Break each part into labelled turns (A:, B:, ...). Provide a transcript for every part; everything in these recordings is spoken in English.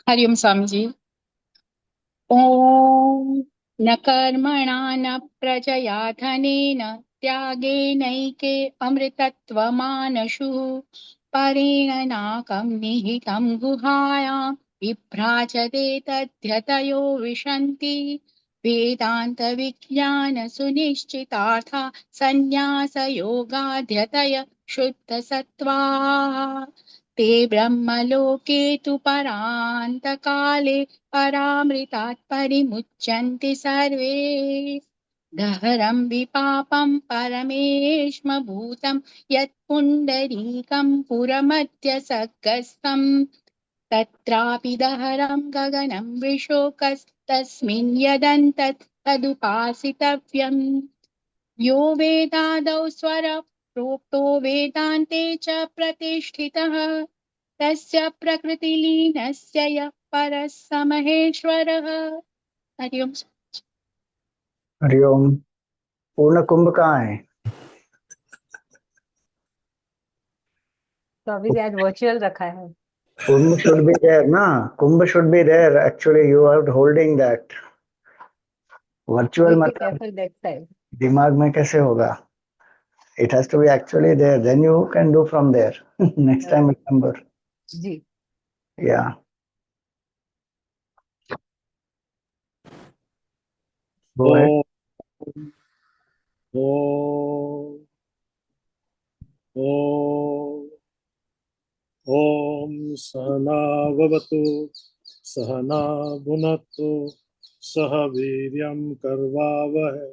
A: हरिओम स्वामी जी। ओम न कर्मणा न प्रजया धनेन त्यागेनैके अमृतत्वमानशु परेण नाकं निहितं गुहायां विभ्राजते तद्यतयो विशन्ति वेदान्तविज्ञान सुनिश्चितार्था संन्यासयोगाध्यतय शुद्धसत्त्वाः ते ब्रह्मलोके तु परान्तकाले परामृतात् परिमुच्यन्ते सर्वे दहरं विपापं परमेष्मभूतं यत् पुण्डरीकं पुरमद्य सद्गस्तं तत्रापि दहरं गगनं वृषोकस्तस्मिन् यदन्तत् तदुपासितव्यम् यो वेदादौ स्वर प्रोक्तो वेदान्ते च प्रतिष्ठितः तस्य प्रकृतिलीनस्य यः परः स महेश्वरः। हरि ओम।
B: हरिओम। पूर्ण कुंभ कहाँ है?
C: तो अभी आज वर्चुअल रखा है।
B: कुंभ should be there ना, कुंभ should be there. Actually you are holding that. Virtual
C: ठीक है,
B: मतलब
C: फिर नेक्स्ट टाइम।
B: दिमाग में कैसे होगा? It has to be actually there. Then you can do from there. Next time remember.
C: Ji.
B: Yeah. Go ahead.
D: ॐ सहनाववतु सहना भुनक्तु सह वीर्यं कर्वावहै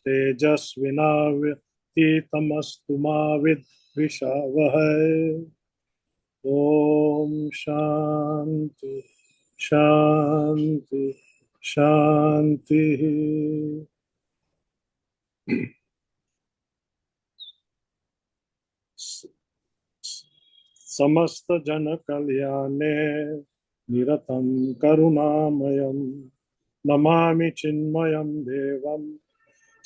D: तेजस्विनावतीतमस्तु मा विद्विषावहै। ॐ शान्ति शान्ति शान्तिः। समस्त जन कल्याणे निरतं करुणामयं नमामि चिन्मयं देवं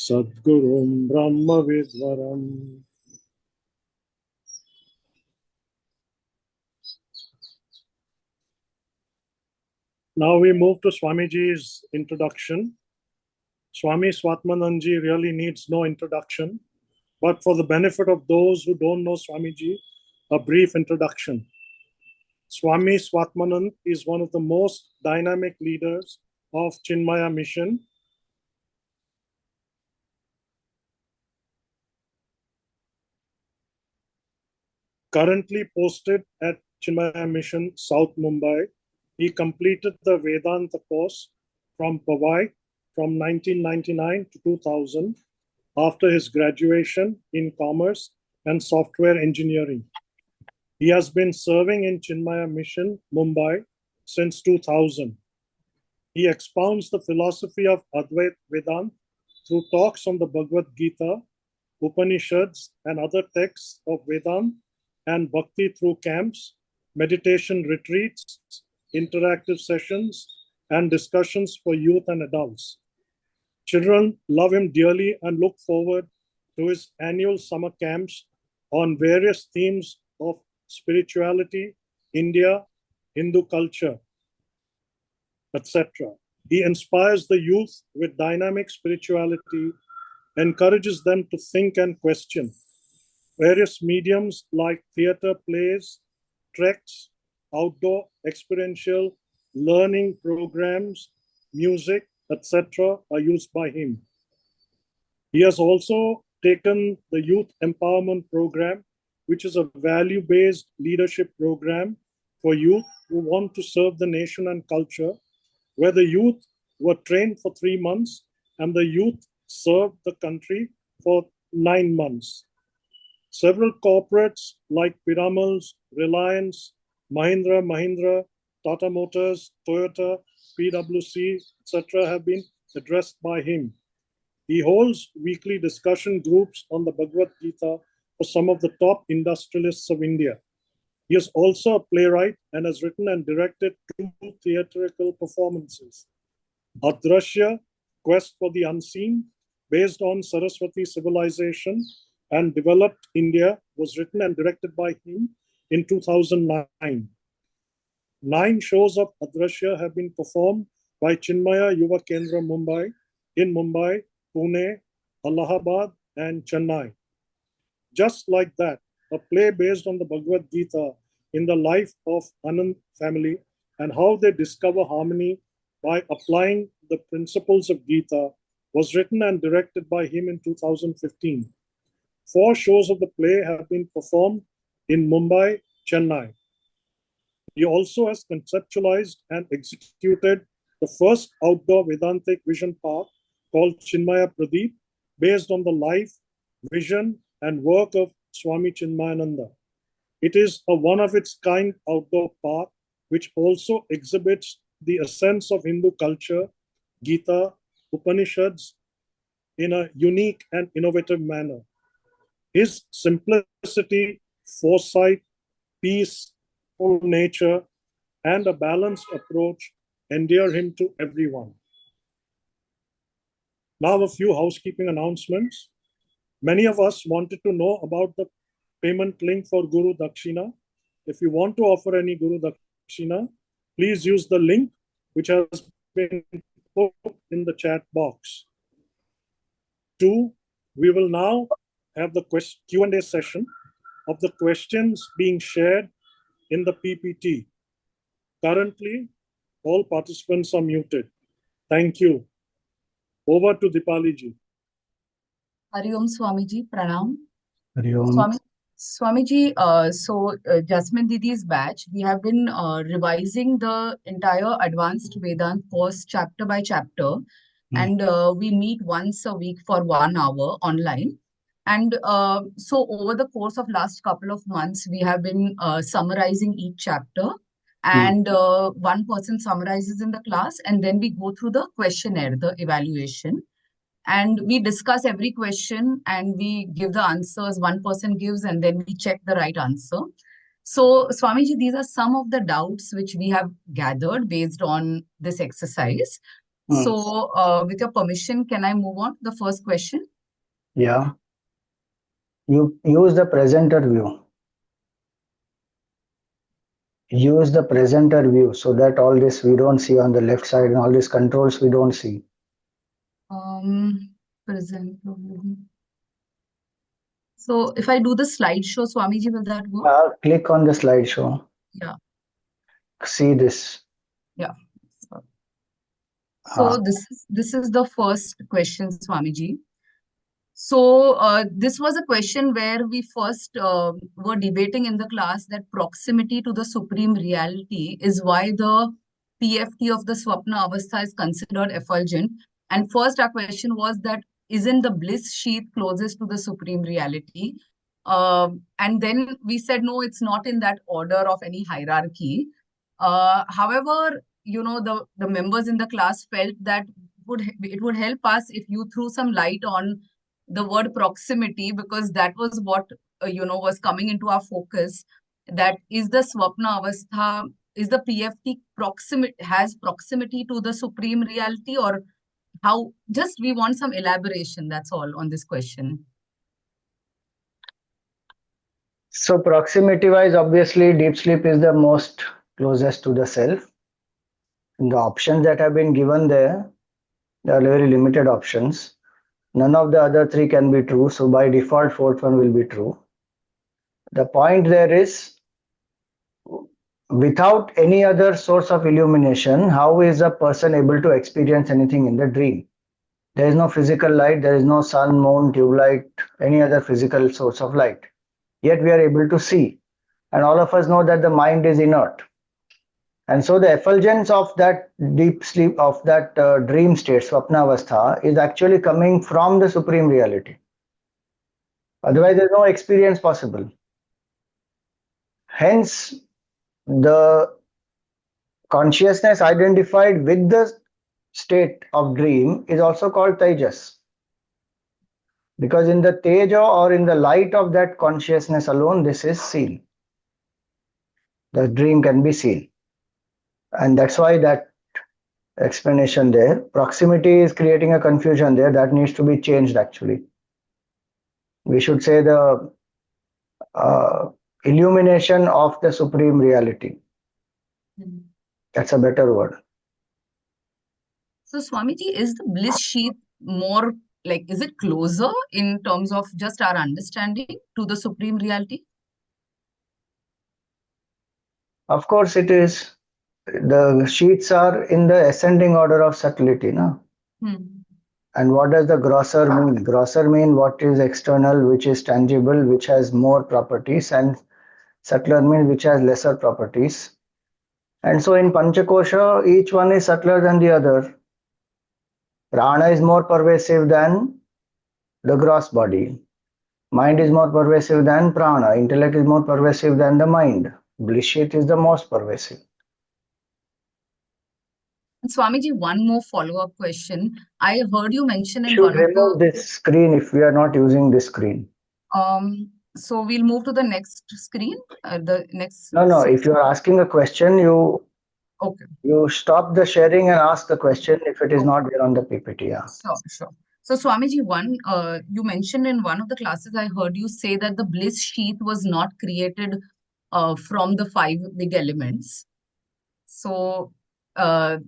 D: सद्गुरुं ब्रह्मविद्वरम्। Now we move to Swamiji's introduction. Swami Swatmanandji really needs no introduction, but for the benefit of those who don't know Swamiji, a brief introduction. Swami Swatmanand is one of the most dynamic leaders of Chinmaya mission. Currently posted at Chinmaya mission, South Mumbai. He completed the Vedanta course from Powai from 1999 to 2000 after his graduation in commerce and software engineering. He has been serving in Chinmaya mission, Mumbai since 2000. He expounds the philosophy of Advait Vedanta through talks on the Bhagavad Gita, Upanishads, and other texts of Vedanta and Bhakti through camps, meditation retreats, interactive sessions, and discussions for youth and adults. Children love him dearly and look forward to his annual summer camps on various themes of spirituality, India, Hindu culture, etc. He inspires the youth with dynamic spirituality, encourages them to think and question. Various mediums like theater plays, treks, outdoor experiential learning programs, music, etc. are used by him. He has also taken the Youth Empowerment Program, which is a value-based leadership program for youth who want to serve the nation and culture, where the youth were trained for 3 months and the youth served the country for 9 months. Several corporates like Piramal's, Reliance, Mahindra, Tata Motors, Toyota, PwC, etc. have been addressed by him. He holds weekly discussion groups on the Bhagavad Gita for some of the top industrialists of India. He is also a playwright and has written and directed 2 theatrical performances. Adrashya, Quest for the Unseen, based on Saraswati civilization and developed India, was written and directed by him in 2009. 9 shows of Adrashya have been performed by Chinmaya Yuva Kendra Mumbai in Mumbai, Pune, Allahabad, and Chennai. Just like that, a play based on the Bhagavad Gita in the life of Anand family and how they discover harmony by applying the principles of Gita was written and directed by him in 2015. 4 shows of the play have been performed in Mumbai, Chennai. He also has conceptualized and executed the first outdoor Vedantic vision park called Chinmaya Pradeep, based on the life, vision, and work of Swami Chinmayananda. It is a one-of-its-kind outdoor park which also exhibits the essence of Hindu culture, Gita, Upanishads, in a unique and innovative manner. His simplicity, foresight, peaceful nature, and a balanced approach endear him to everyone. Now, a few housekeeping announcements. Many of us wanted to know about the payment link for Guru Dakshina. If you want to offer any Guru Dakshina, please use the link which has been put in the chat box. 2, we will now have the Q&A session of the questions being shared in the PPT. Currently, all participants are muted. Thank you. Over to Dipali ji.
C: Hari Om Swamiji, Pranam.
B: Hari Om.
C: Swamiji, Jasmine Didi's batch, we have been revising the entire advanced Vedant course chapter by chapter, and we meet once a week for 1 hour online. And so over the course of last couple of months, we have been summarizing each chapter, and one person summarizes in the class, and then we go through the questionnaire, the evaluation. And we discuss every question and we give the answers one person gives, and then we check the right answer. So, Swamiji, these are some of the doubts which we have gathered based on this exercise. So, with your permission, can I move on to the first question?
B: Yeah. You use the presenter view. Use the presenter view so that all this we don't see on the left side and all these controls we don't see.
C: Presenter view. So if I do the slideshow, Swamiji, will that work?
B: Click on the slideshow.
C: Yeah.
B: See this.
C: Yeah. So this is the first question, Swamiji. So this was a question where we first were debating in the class that proximity to the supreme reality is why the PFT of the Swapna Avastha is considered effulgent. And first our question was that isn't the bliss sheath closest to the supreme reality? And then we said, no, it's not in that order of any hierarchy. However, you know, the members in the class felt that it would help us if you threw some light on the word proximity, because that was what was coming into our focus. That is the Swapna Avastha, is the PFT has proximity to the supreme reality, or how? Just we want some elaboration, that's all, on this question.
B: So proximity wise, obviously deep sleep is the most closest to the self. The options that have been given there are very limited options. None of the other 3 can be true, so by default 4th one will be true. The point there is, without any other source of illumination, how is a person able to experience anything in the dream? There is no physical light, there is no sun, moon, tube light, any other physical source of light. Yet we are able to see. And all of us know that the mind is inert. And so the effulgence of that deep sleep, of that dream state, Swapna Avastha, is actually coming from the supreme reality. Otherwise, there is no experience possible. Hence, the consciousness identified with the state of dream is also called Tejas. Because in the Teja, or in the light of that consciousness alone, this is seen. The dream can be seen. And that's why that explanation there. Proximity is creating a confusion there that needs to be changed actually. We should say the illumination of the supreme reality.
C: Mhm.
B: That's a better word.
C: So, Swamiji, is the bliss sheath more like, is it closer in terms of just our understanding to the supreme reality?
B: Of course, it is. The sheets are in the ascending order of subtlety, no?
C: Hmm.
B: And what does the grosser mean? Grosser mean what is external, which is tangible, which has more properties, and subtler mean which has lesser properties. And so in Panchakosha, each one is subtler than the other. Prana is more pervasive than the gross body. Mind is more pervasive than prana. Intellect is more pervasive than the mind. Bliss sheath is the most pervasive.
C: And Swamiji, one more follow-up question. I heard you mention in
B: Should
C: one of
B: remove this screen if we are not using this screen.
C: so we'll move to the next screen, the next.
B: No. If you are asking a question,
C: Okay.
B: you stop the sharing and ask the question if it is
C: Okay.
B: not there on the PPT. Yeah.
C: Sure. So, Swamiji, you mentioned in one of the classes, I heard you say that the bliss sheath was not created from the five big elements. So, uh,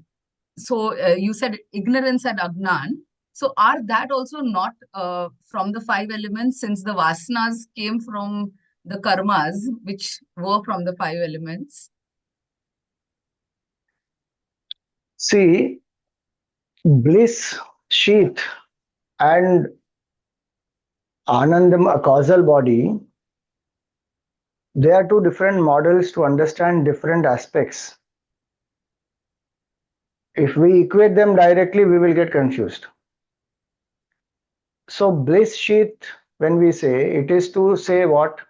C: you said ignorance and Agnan. So, are that also not from the five elements, since the vasanas came from the karmas, which were from the five elements?
B: See, bliss sheath and Anandam, a causal body, they are two different models to understand different aspects. If we equate them directly, we will get confused. So, bliss sheath, when we say, it is to say what?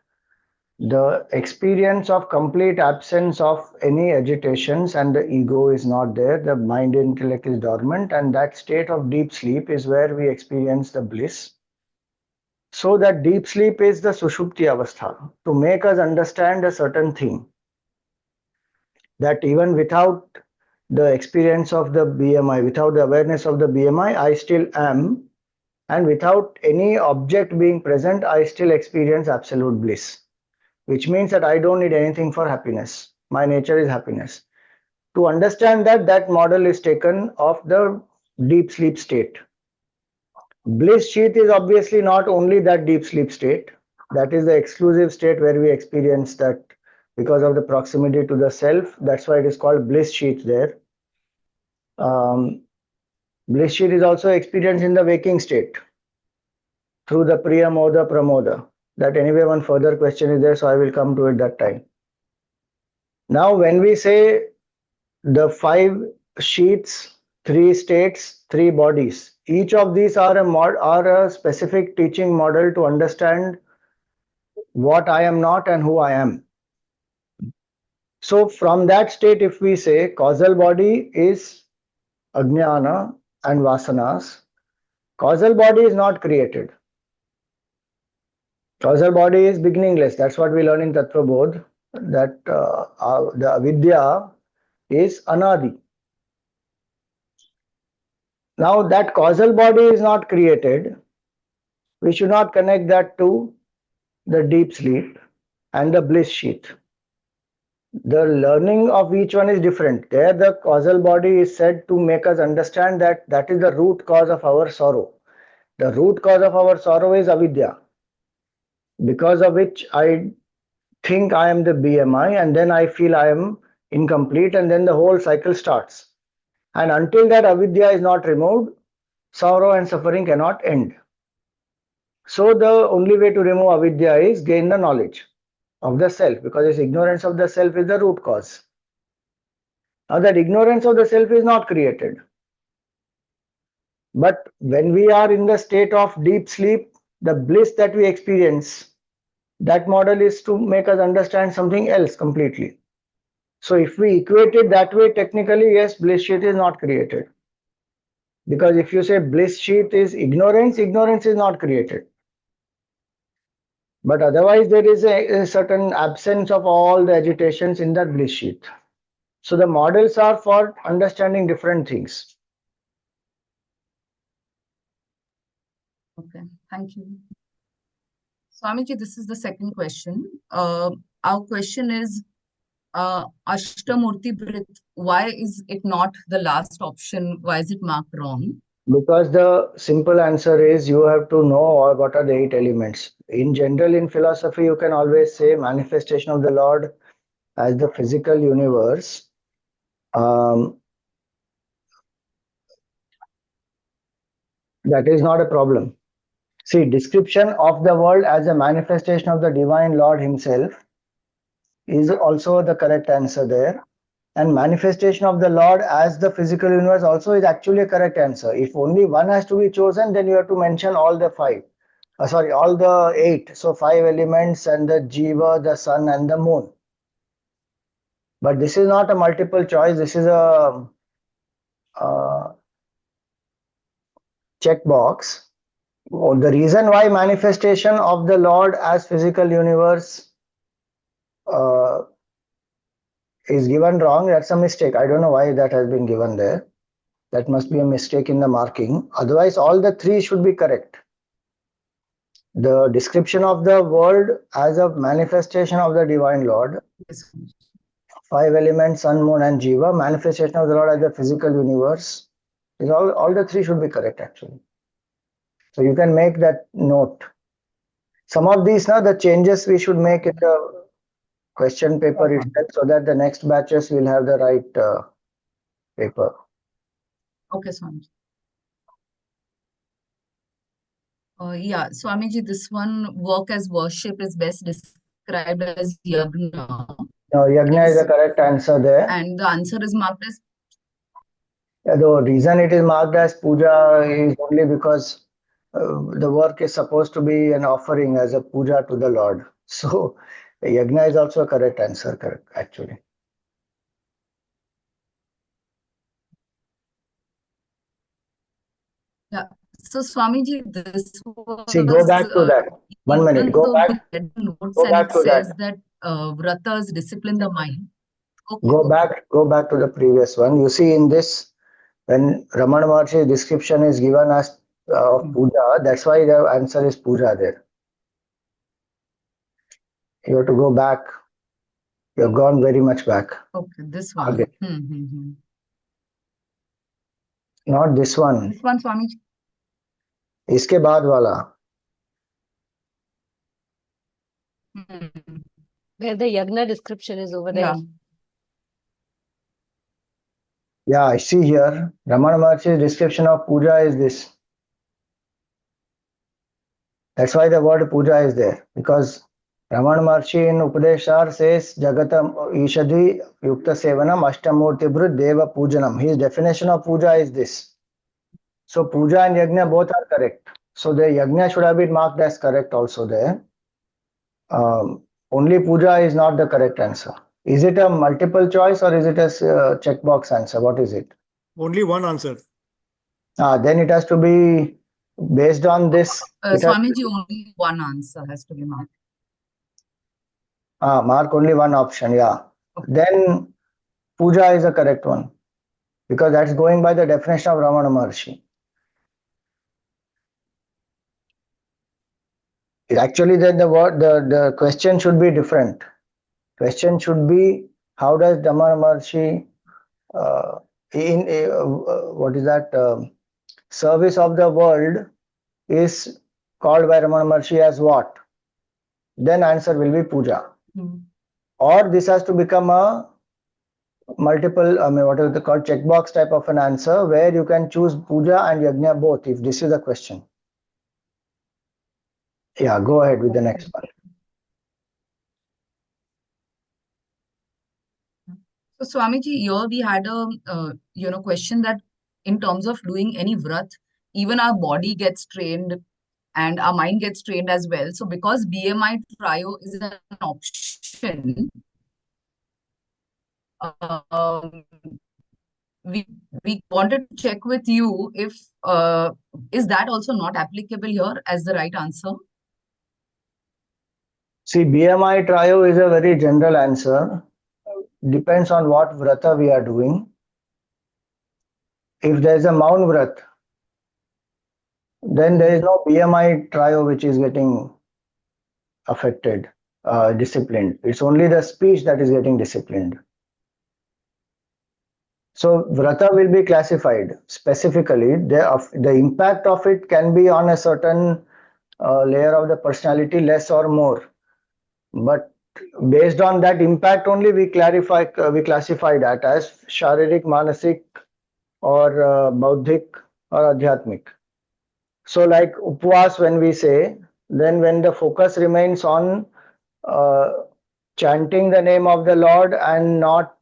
B: The experience of complete absence of any agitations and the ego is not there, the mind intellect is dormant, and that state of deep sleep is where we experience the bliss. So that deep sleep is the sushupti avastha, to make us understand a certain thing, that even without the experience of the BMI, without the awareness of the BMI, I still am, and without any object being present, I still experience absolute bliss, which means that I don't need anything for happiness. My nature is happiness. To understand that, that model is taken of the deep sleep state. Bliss sheath is obviously not only that deep sleep state. That is the exclusive state where we experience that because of the proximity to the self. That's why it is called bliss sheath there. Bliss sheath is also experienced in the waking state through the Priya Moda Pramoda. That anyway, one further question is there, so I will come to it that time. Now, when we say the five sheets, three states, three bodies, each of these are a specific teaching model to understand what I am not and who I am. So from that state, if we say causal body is ajnana and vasanas, causal body is not created. Causal body is beginningless. That's what we learn in Tattva Bodh, that the avidya is anadi. Now that causal body is not created, we should not connect that to the deep sleep and the bliss sheath. The learning of each one is different. There, the causal body is said to make us understand that that is the root cause of our sorrow. The root cause of our sorrow is avidya, because of which I think I am the BMI, and then I feel I am incomplete, and then the whole cycle starts. And until that avidya is not removed, sorrow and suffering cannot end. So the only way to remove avidya is gain the knowledge of the self, because this ignorance of the self is the root cause. Now that ignorance of the self is not created. But when we are in the state of deep sleep, the bliss that we experience, that model is to make us understand something else completely. So if we equate it that way, technically, yes, bliss sheath is not created. Because if you say bliss sheath is ignorance, ignorance is not created. But otherwise, there is a certain absence of all the agitations in that bliss sheath. So the models are for understanding different things.
C: Okay, thank you. Swamiji, this is the second question. Our question is, Ashtamurti Brit, why is it not the last option? Why is it marked wrong?
B: Because the simple answer is you have to know what are the 8 elements. In general, in philosophy, you can always say manifestation of the Lord as the physical universe. That is not a problem. See, description of the world as a manifestation of the divine Lord himself is also the correct answer there. And manifestation of the Lord as the physical universe also is actually a correct answer. If only one has to be chosen, then you have to mention all the 5. All the 8. So 5 elements and the Jiva, the sun and the moon. But this is not a multiple choice. This is a checkbox. The reason why manifestation of the Lord as physical universe is given wrong, that's a mistake. I don't know why that has been given there. That must be a mistake in the marking. Otherwise, all the 3 should be correct. The description of the world as a manifestation of the divine Lord, 5 elements, sun, moon, and Jiva, manifestation of the Lord as the physical universe, is all the 3 should be correct actually. So you can make that note. Some of these now, the changes we should make in the question paper itself so that the next batches will have the right paper.
C: Okay, Swamiji. Yeah, Swamiji, this one, work as worship, is best described as yagna.
B: Now, yagna is the correct answer there.
C: And the answer is marked as.
B: The reason it is marked as puja is only because the work is supposed to be an offering as a puja to the Lord. So, yagna is also a correct answer, correct, actually.
C: Yeah. So, Swamiji, this was.
B: See, go back to that. 1 minute. Go back.
C: Notes
B: Go
C: and
B: back
C: it
B: to
C: says
B: that.
C: Vratas discipline the mind. Okay,
B: Go back to the previous one. You see, in this, when Ramana Maharshi's description is given as puja, that's why the answer is puja there. You have to go back. You have gone very much back.
C: Okay, this one.
B: Okay. Not this one.
C: This one, Swamiji.
B: इसके बाद वाला.
E: Where the yagna description is over there.
B: Yeah, I see here. Ramana Maharshi's description of puja is this. That's why the word puja is there. Because Ramana Maharshi in Upadeshar says Jagatam Ishadi Yukta Sevanam Ashtamurti Brut Deva Pujanam. His definition of puja is this. So puja and yagna both are correct. So the yagna should have been marked as correct also there. Only puja is not the correct answer. Is it a multiple choice or is it a checkbox answer? What is it?
D: Only one answer.
B: Then it has to be based on this.
C: Swamiji, only one answer has to be marked.
B: Mark only one option, yeah. Okay. Then puja is the correct one because that's going by the definition of Ramana Maharshi. Actually, then the question should be different. Question should be, how does Ramana Maharshi what is that service of the world is called by Ramana Maharshi as what? Then answer will be puja. Or this has to become a multiple, what is it called, checkbox type of an answer where you can choose puja and yagna both if this is the question. Yeah, go ahead with the next one.
C: So Swamiji, here we had a question that in terms of doing any vrat, even our body gets trained and our mind gets trained as well. So because BMI trio is an option, we wanted to check with you if is that also not applicable here as the right answer?
B: See, BMI trio is a very general answer. Depends on what vrata we are doing. If there is a Maun Vrat, then there is no BMI trio which is getting affected. disciplined. It's only the speech that is getting disciplined. So vrata will be classified specifically. The impact of it can be on a certain layer of the personality, less or more. But based on that impact only, we classify that as sharirik, manasik, or bauddhik or adhyatmik. So like upvas, when we say, then when the focus remains on chanting the name of the Lord and not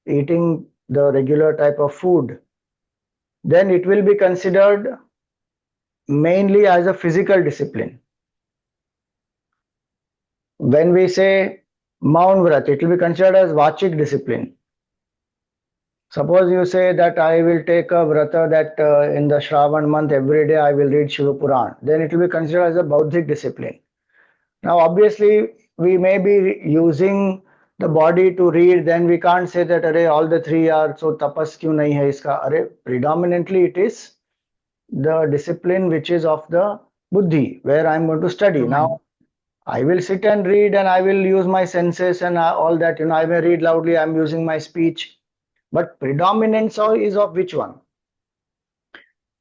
B: eating the regular type of food, then it will be considered mainly as a physical discipline. When we say Maun Vrat, it will be considered as Vachik discipline. Suppose you say that I will take a vrata that in the Shravan month every day I will read Shiva Puran, then it will be considered as a Bauddhic discipline. Now obviously we may be using the body to read, then we can't say that array all the three are so tapas kyun nahi hai iska. Array, predominantly it is the discipline which is of the buddhi, where I'm going to study. Now I will sit and read and I will use my senses and all that, I may read loudly, I'm using my speech. But predominance is of which one?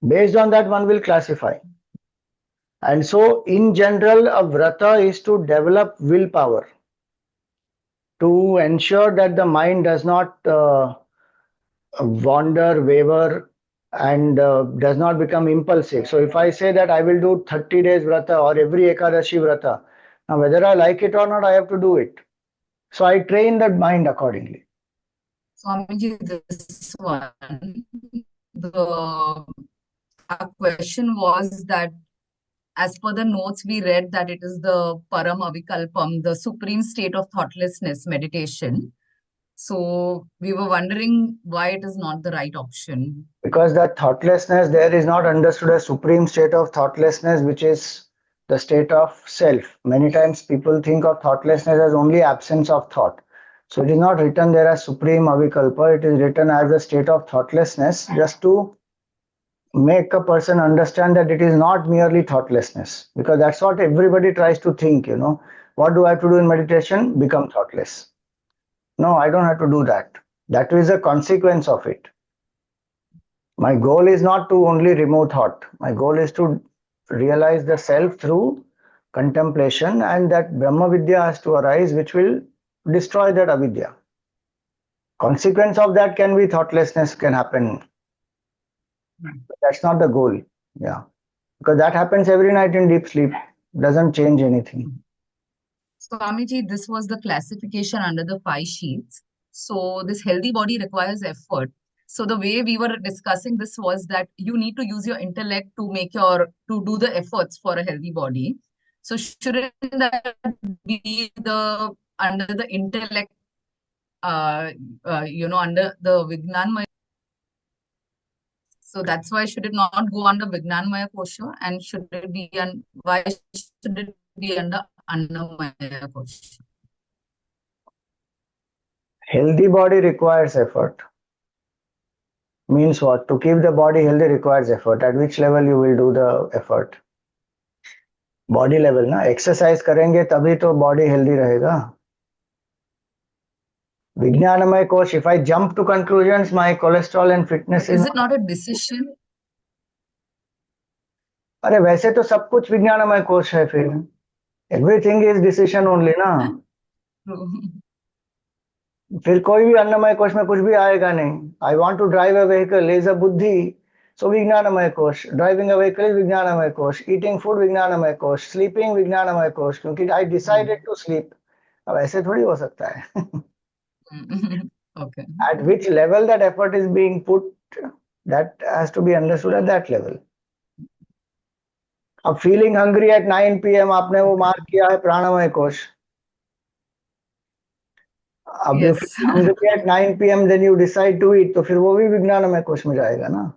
B: Based on that, one will classify. And so, in general, a vrata is to develop willpower, to ensure that the mind does not wander, waver, and does not become impulsive. So, if I say that I will do 30 days vrata or every Ekadashi vrata, now whether I like it or not, I have to do it. So, I train that mind accordingly.
C: Swamiji, this one, our question was that as per the notes, we read that it is the Param Avikalpam, the supreme state of thoughtlessness meditation. So we were wondering why it is not the right option.
B: Because that thoughtlessness there is not understood as supreme state of thoughtlessness, which is the state of self. Many times people think of thoughtlessness as only absence of thought. So it is not written there as supreme avikalpa, it is written as a state of thoughtlessness, just to make a person understand that it is not merely thoughtlessness, because that's what everybody tries to think. What do I have to do in meditation? Become thoughtless. No, I don't have to do that. That is a consequence of it. My goal is not to only remove thought. My goal is to realize the self through contemplation, and that Brahma Vidya has to arise, which will destroy that avidya. Consequence of that can be thoughtlessness can happen. That's not the goal. Yeah. Because that happens every night in deep sleep. Doesn't change anything.
C: Swamiji, this was the classification under the 5 sheets. So this healthy body requires effort. So the way we were discussing this was that you need to use your intellect to do the efforts for a healthy body. So shouldn't that be under the intellect, under the Vijnanmaya? So that's why should it not go under Vijnanmaya Kosha, and why should it be under Annamaya Kosha?
B: Healthy body requires effort. Means what? To keep the body healthy requires effort. At which level you will do the effort? Body level ना. Exercise करेंगे तभी तो body healthy रहेगा. Vijnanamaya Kosh, if I jump to conclusions, my cholesterol and fitness
C: is it not a decision?
B: अरे वैसे तो सब कुछ विज्ञानमय कोश है फिर. Everything is decision only ना. फिर कोई भी अन्नमय कोश में कुछ भी आएगा नहीं. I want to drive a vehicle is a बुद्धि. So विज्ञानमय कोश. Driving a vehicle is विज्ञानमय कोश. Eating food विज्ञानमय कोश. Sleeping विज्ञानमय कोश. क्योंकि I decided to sleep. अब ऐसे थोड़ी हो सकता है.
C: Okay.
B: At which level that effort is being put, that has to be understood at that level. अब feeling hungry at 9 p.m. आपने वो मार्क किया है प्राणमय कोश. अब you feel hungry at 9 p.m. then you decide to eat, तो फिर वो भी विज्ञानमय कोश में जाएगा ना.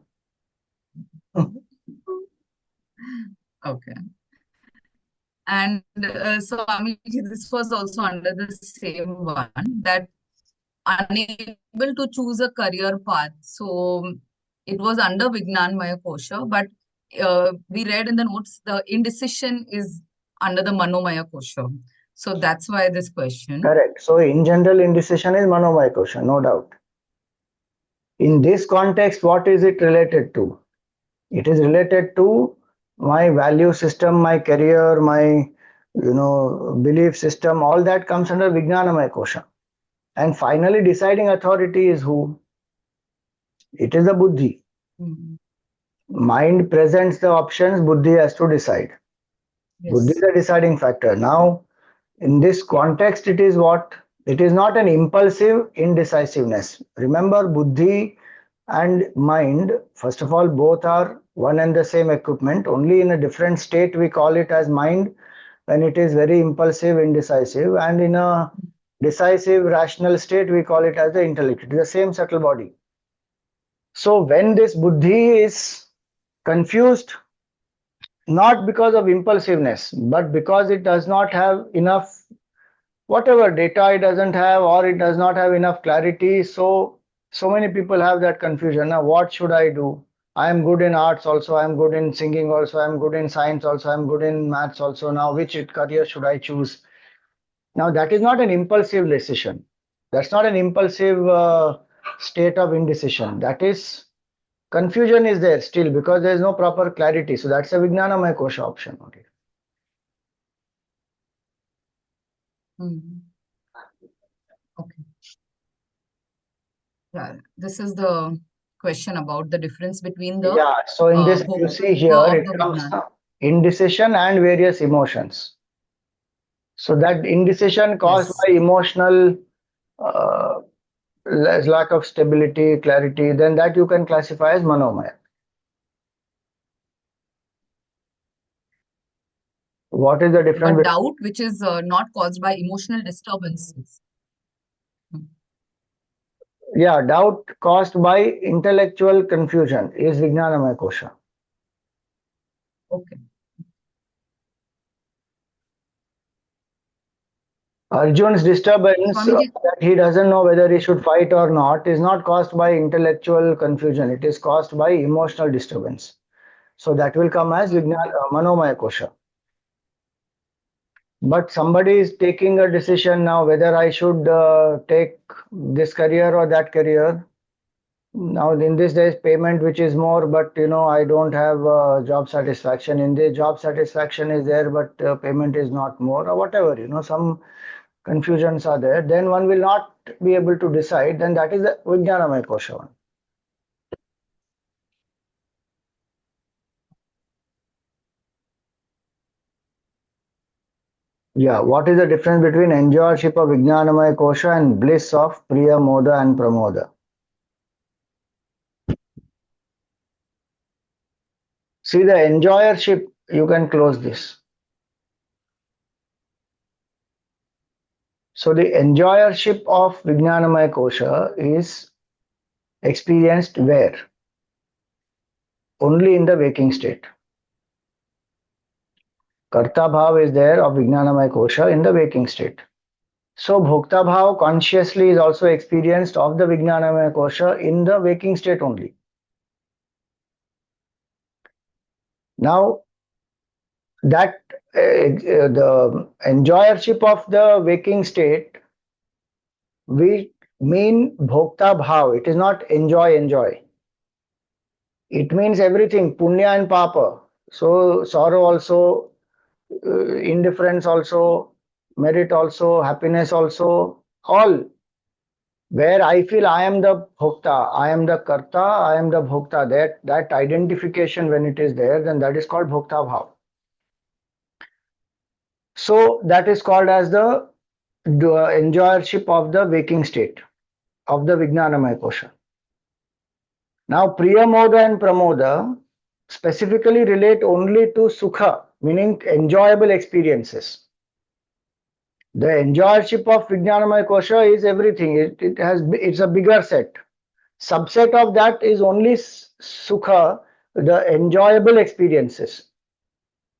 C: Okay. And so, Amiji, this was also under the same one, that unable to choose a career path. So it was under Vijnanmaya Kosha, but we read in the notes the indecision is under the Manomaya Kosha. So that's why this question.
B: Correct. So in general, indecision is Manomaya kosha, no doubt. In this context, what is it related to? It is related to my value system, my career, my belief system. All that comes under Vijnanamaya kosha. And finally, deciding authority is who? It is the buddhi.
C: Mhm.
B: Mind presents the options, buddhi has to decide. Buddhi is
C: Yes.
B: a deciding factor. Now, in this context, it is what? It is not an impulsive indecisiveness. Remember, buddhi and mind, first of all, both are one and the same equipment. Only in a different state we call it as mind when it is very impulsive, indecisive, and in a decisive, rational state we call it as the intellect. It is the same subtle body. So when this buddhi is confused, not because of impulsiveness, but because it does not have enough, whatever data it doesn't have, or it does not have enough clarity. So many people have that confusion. Now, what should I do? I am good in arts also, I am good in singing also, I am good in science also, I am good in maths also. Now, which career should I choose? Now, that is not an impulsive decision. That's not an impulsive state of indecision. That is, confusion is there still because there is no proper clarity. So that's a Vijnanamaya kosha option. Okay.
C: Mhm. Okay. Yeah, this is the question about the difference between the
B: Yeah, so in this, you see here,
C: bhokta of
B: it
C: the
B: comes
C: Vijnana.
B: indecision and various emotions. So that indecision caused
C: Yes.
B: by emotional uh, lack of stability, clarity, then that you can classify as manomaya. What is the difference
C: But
B: between?
C: doubt, which is not caused by emotional disturbances.
B: Yeah, doubt caused by intellectual confusion is Vijnanamaya kosha.
C: Okay.
B: Arjun's disturbance
C: Swamiji,
B: that he doesn't know whether he should fight or not is not caused by intellectual confusion. It is caused by emotional disturbance. So that will come as Manomaya kosha. But somebody is taking a decision now whether I should take this career or that career. Now in this days payment which is more, but I don't have job satisfaction. In this job satisfaction is there, but payment is not more or whatever. Some confusions are there. Then one will not be able to decide. Then that is the Vijnanamaya kosha one. Yeah, what is the difference between enjoyership of Vijnanamaya kosha and bliss of Priya Moda and Pramoda? See the enjoyership, you can close this. So the enjoyership of Vijnanamaya kosha is experienced where? Only in the waking state. Karta bhav is there of Vijnanamaya kosha in the waking state. So Bhokta bhav consciously is also experienced of the Vijnanamaya kosha in the waking state only. Now that the enjoyership of the waking state, we mean Bhokta bhav. It is not enjoy. It means everything, punya and papa. So sorrow also, indifference also, merit also, happiness also, all. Where I feel I am the bhokta, I am the karta, I am the bhokta, that identification when it is there, then that is called bhokta bhav. So that is called as the enjoyership of the waking state, of the Vijnanamaya kosha. Now Priyamoda and Pramoda specifically relate only to sukha, meaning enjoyable experiences. The enjoyership of Vijnanamaya kosha is everything. It's a bigger set. Subset of that is only sukha, the enjoyable experiences.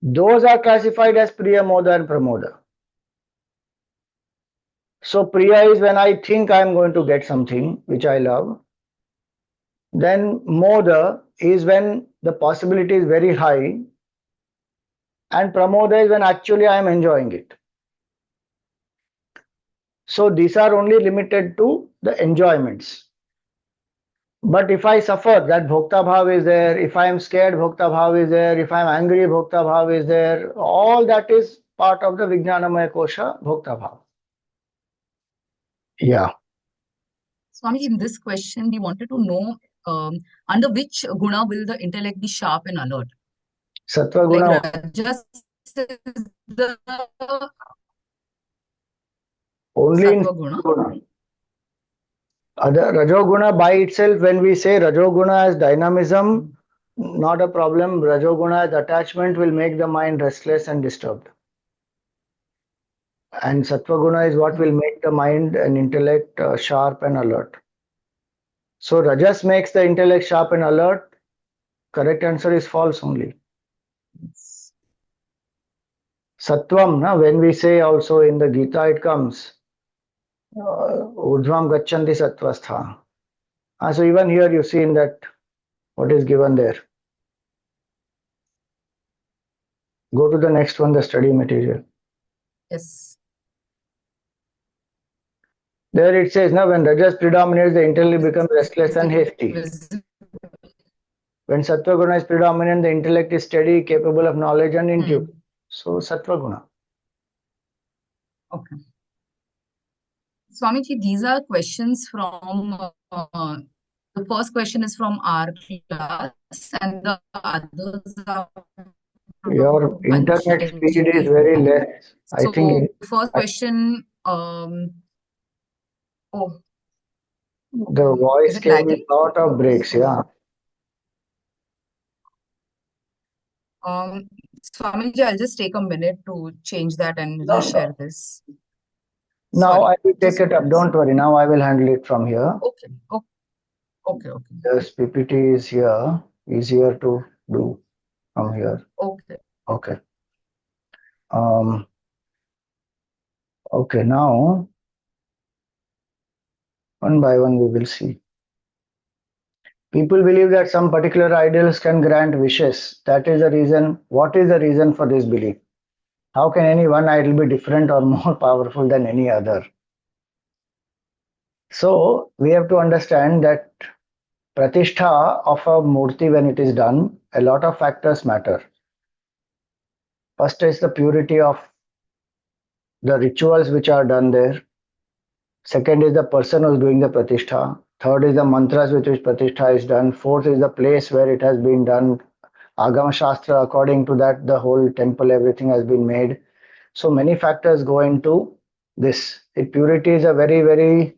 B: Those are classified as Priya Moda and Pramoda. So Priya is when I think I am going to get something which I love. Then Moda is when the possibility is very high. And Pramoda is when actually I am enjoying it. So these are only limited to the enjoyments. But if I suffer, that bhokta bhav is there. If I am scared, bhokta bhav is there. If I am angry, bhokta bhav is there. All that is part of the Vijnanamaya Kosha, bhokta bhav. Yeah.
C: Swami, in this question, we wanted to know under which guna will the intellect be sharp and alert?
B: Sattva
C: Like
B: guna.
C: Rajas is the
B: Only in
C: sattva guna.
B: guna. Other Rajoguna by itself, when we say Rajoguna as dynamism, not a problem. Rajoguna as attachment will make the mind restless and disturbed. And Sattva Guna is what will make the mind and intellect sharp and alert. So Rajas makes the intellect sharp and alert. Correct answer is false only. Sattvam, when we say also in the Gita, it comes Urdhvam Gachanti Sattvastha. So even here you see in that what is given there. Go to the next one, the study material.
C: Yes.
B: There it says, when Rajas predominates, the intellect becomes restless and hasty. When Sattva Guna is predominant, the intellect is steady, capable of knowledge and intuition. So Sattva Guna.
C: Okay. Swamiji, these are questions from, the first question is from our class and the others are
B: Your
C: from
B: internet speed is
C: Patanjali.
B: very less. I
C: So
B: think
C: first question,
B: the
C: is
B: voice
C: it
B: came with
C: lagging?
B: lot of breaks. Yeah.
C: Swamiji, I'll just take a minute to change that and reshare this.
B: Now
C: Sorry,
B: I will take
C: just
B: it up. Don't worry. Now I will handle it from here.
C: okay. Okay.
B: This PPT is here. Easier to do from here.
C: Okay.
B: Okay. Now one by one we will see. People believe that some particular idols can grant wishes. That is the reason. What is the reason for this belief? How can any one idol be different or more powerful than any other? So we have to understand that pratishtha of a murti, when it is done, a lot of factors matter. First is the purity of the rituals which are done there. Second is the person who is doing the pratishtha. Third is the mantras with which pratishtha is done. Fourth is the place where it has been done. Agama Shastra, according to that, the whole temple, everything has been made. So many factors go into this. Purity is a very, very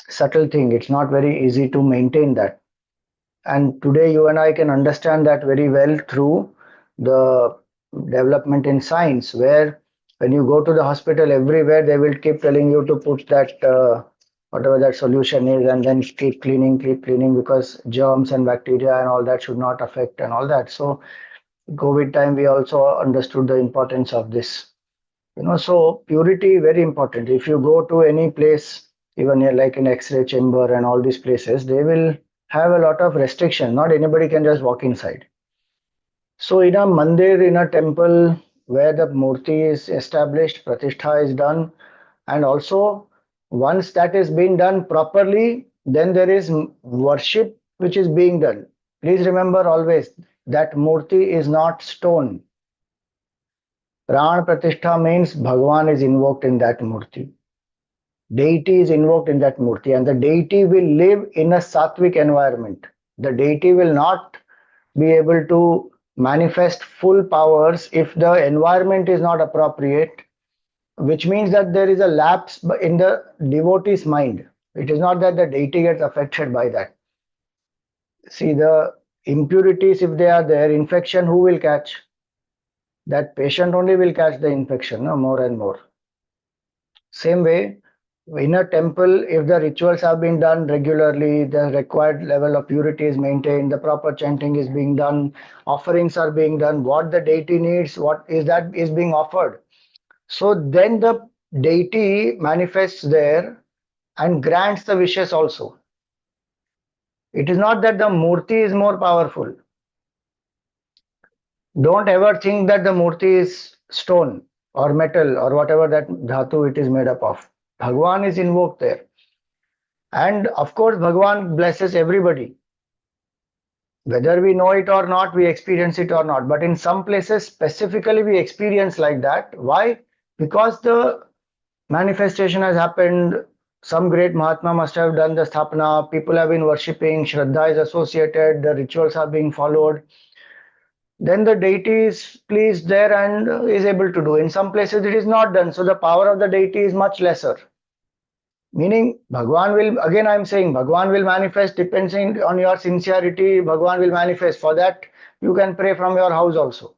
B: subtle thing. It's not very easy to maintain that. And today you and I can understand that very well through the development in science, where when you go to the hospital, everywhere they will keep telling you to put that whatever that solution is, and then keep cleaning because germs and bacteria and all that should not affect and all that. So COVID time we also understood the importance of this. So purity very important. If you go to any place, even here like an X-ray chamber and all these places, they will have a lot of restriction. Not anybody can just walk inside. So in a mandir, in a temple where the murti is established, pratishtha is done, and also once that is being done properly, then there is worship which is being done. Please remember always that murti is not stone. Pran Pratishtha means Bhagwan is invoked in that murti. Deity is invoked in that murti, and the deity will live in a sattvic environment. The deity will not be able to manifest full powers if the environment is not appropriate, which means that there is a lapse in the devotee's mind. It is not that the deity gets affected by that. See, the impurities, if they are there, infection, who will catch? That patient only will catch the infection, no more and more. Same way, in a temple, if the rituals have been done regularly, the required level of purity is maintained, the proper chanting is being done, offerings are being done, what the deity needs, what is that is being offered. So then the deity manifests there and grants the wishes also. It is not that the murti is more powerful. Don't ever think that the murti is stone or metal or whatever that dhatu it is made up of. Bhagwan is invoked there. And of course, Bhagwan blesses everybody. Whether we know it or not, we experience it or not. But in some places, specifically, we experience like that. Why? Because the manifestation has happened. Some great Mahatma must have done the sthapana. People have been worshipping. Shraddha is associated. The rituals are being followed. Then the deity is pleased there and is able to do. In some places, it is not done. So the power of the deity is much lesser. Meaning, Bhagwan will, again I am saying, Bhagwan will manifest depending on your sincerity, Bhagwan will manifest. For that, you can pray from your house also.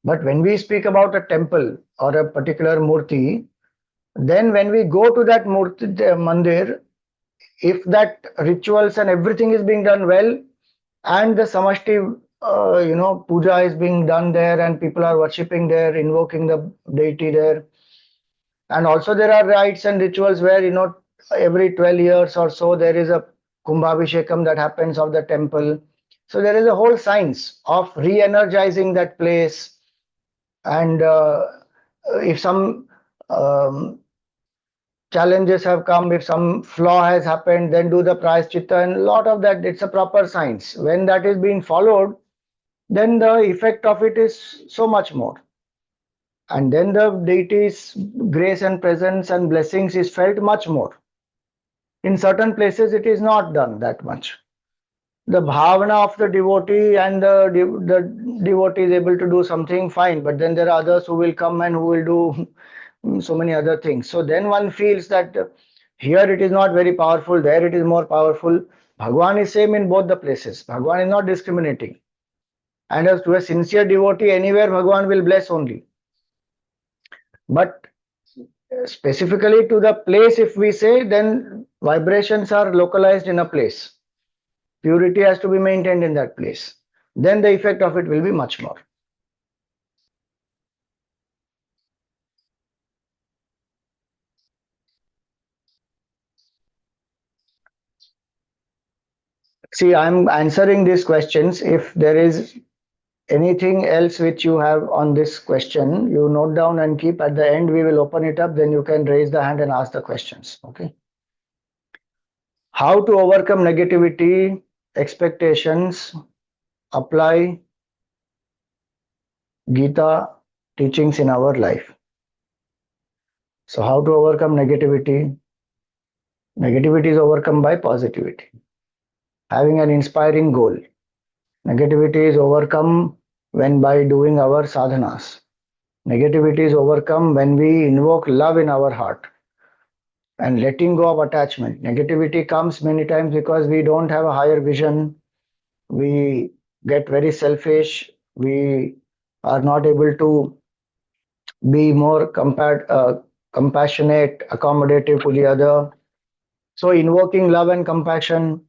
B: But when we speak about a temple or a particular murti, then when we go to that murti, mandir, if that rituals and everything is being done well, and the samashti, puja is being done there, and people are worshipping there, invoking the deity there, and also there are rites and rituals where every 12 years or so there is a kumbhabhishekam that happens of the temple. So there is a whole science of re-energizing that place. And if some um, challenges have come, if some flaw has happened, then do the prayaschitta, and a lot of that, it's a proper science. When that is being followed, then the effect of it is so much more. And then the deity's grace and presence and blessings is felt much more. In certain places, it is not done that much. The bhavana of the devotee and the devotee is able to do something fine, but then there are others who will come and who will do so many other things. So then one feels that here it is not very powerful, there it is more powerful. Bhagwan is same in both the places. Bhagwan is not discriminating. And as to a sincere devotee, anywhere Bhagwan will bless only. But specifically to the place, if we say, then vibrations are localized in a place. Purity has to be maintained in that place. Then the effect of it will be much more. See, I'm answering these questions. If there is anything else which you have on this question, you note down and keep. At the end, we will open it up. Then you can raise the hand and ask the questions. Okay. How to overcome negativity, expectations, apply Gita teachings in our life. So how to overcome negativity? Negativity is overcome by positivity. Having an inspiring goal. Negativity is overcome when by doing our sadhanas. Negativity is overcome when we invoke love in our heart and letting go of attachment. Negativity comes many times because we don't have a higher vision. We get very selfish. We are not able to be more compassionate, accommodative to the other. So invoking love and compassion,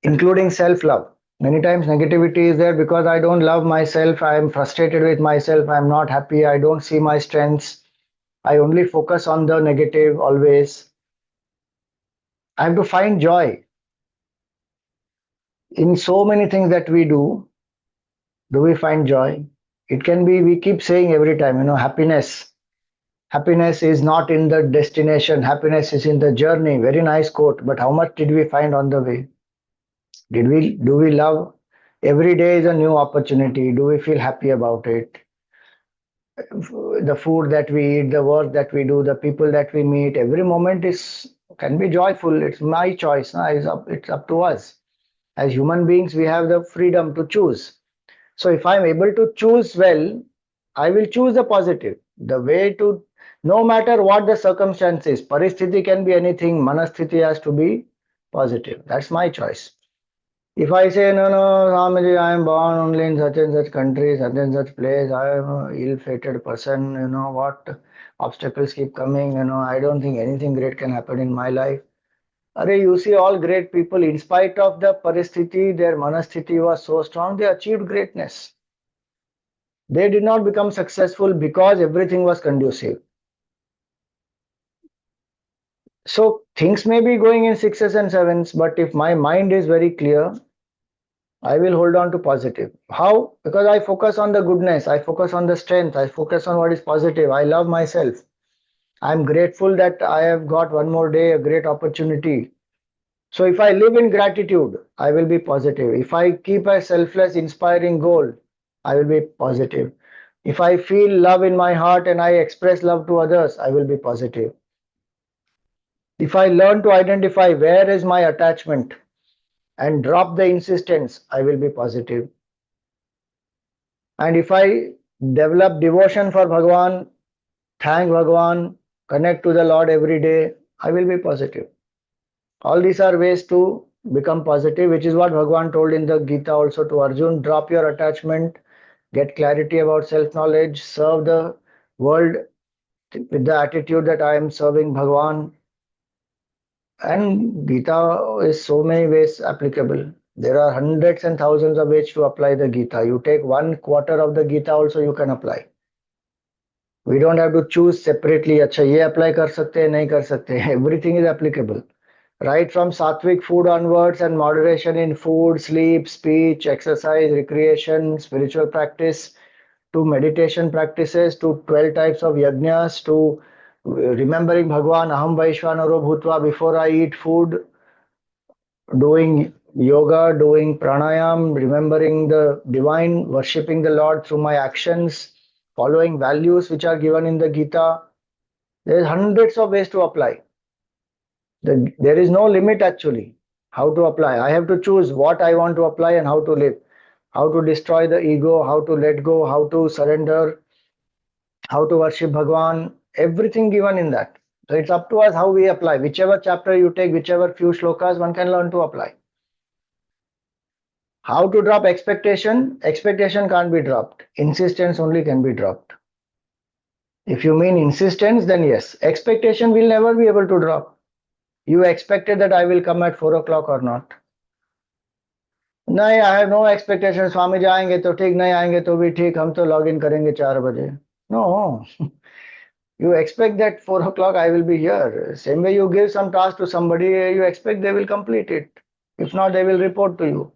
B: including self-love. Many times negativity is there because I don't love myself, I am frustrated with myself, I am not happy, I don't see my strengths, I only focus on the negative always. I have to find joy in so many things that we do. Do we find joy? It can be, we keep saying every time, happiness. Happiness is not in the destination, happiness is in the journey. Very nice quote, but how much did we find on the way? Do we love? Every day is a new opportunity. Do we feel happy about it? The food that we eat, the work that we do, the people that we meet, every moment can be joyful. It's my choice. It's up to us. As human beings, we have the freedom to choose. So if I'm able to choose well, I will choose the positive. The way to, no matter what the circumstances, paristhiti can be anything, manasthiti has to be positive. That's my choice. If I say, no, Swamiji, I am born only in such and such country, such and such place, I am an ill-fated person, what obstacles keep coming, I don't think anything great can happen in my life. You see all great people, in spite of the paristhiti, their manasthiti was so strong, they achieved greatness. They did not become successful because everything was conducive. So things may be going in sixes and sevens, but if my mind is very clear, I will hold on to positive. How? Because I focus on the goodness, I focus on the strength, I focus on what is positive. I love myself. I'm grateful that I have got one more day, a great opportunity. So if I live in gratitude, I will be positive. If I keep a selfless, inspiring goal, I will be positive. If I feel love in my heart and I express love to others, I will be positive. If I learn to identify where is my attachment and drop the insistence, I will be positive. And if I develop devotion for Bhagwan, thank Bhagwan, connect to the Lord every day, I will be positive. All these are ways to become positive, which is what Bhagwan told in the Gita also to Arjun. Drop your attachment, get clarity about self-knowledge, serve the world with the attitude that I am serving Bhagwan. And Gita is so many ways applicable. There are hundreds and thousands of ways to apply the Gita. You take 1/4 of the Gita also you can apply. We don't have to choose separately. अच्छा ये apply कर सकते हैं नहीं कर सकते हैं. Everything is applicable. Right from sattvic food onwards and moderation in food, sleep, speech, exercise, recreation, spiritual practice, to meditation practices, to 12 types of yajnas, to remembering Bhagwan, Aham Vaishvanaro Bhutva before I eat food, doing yoga, doing pranayam, remembering the divine, worshipping the Lord through my actions, following values which are given in the Gita. There is hundreds of ways to apply. There is no limit actually how to apply. I have to choose what I want to apply and how to live, how to destroy the ego, how to let go, how to surrender, how to worship Bhagwan, everything given in that. So it's up to us how we apply. Whichever chapter you take, whichever few shlokas, one can learn to apply. How to drop expectation? Expectation can't be dropped. Insistence only can be dropped. If you mean insistence, then yes. Expectation will never be able to drop. You expected that I will come at 4 o'clock or not? नहीं, I have no expectation. Swami ji आएंगे तो ठीक, नहीं आएंगे तो भी ठीक, हम तो लॉग इन करेंगे 4 बजे. No. You expect that 4 o'clock I will be here. Same way you give some task to somebody, you expect they will complete it. If not, they will report to you.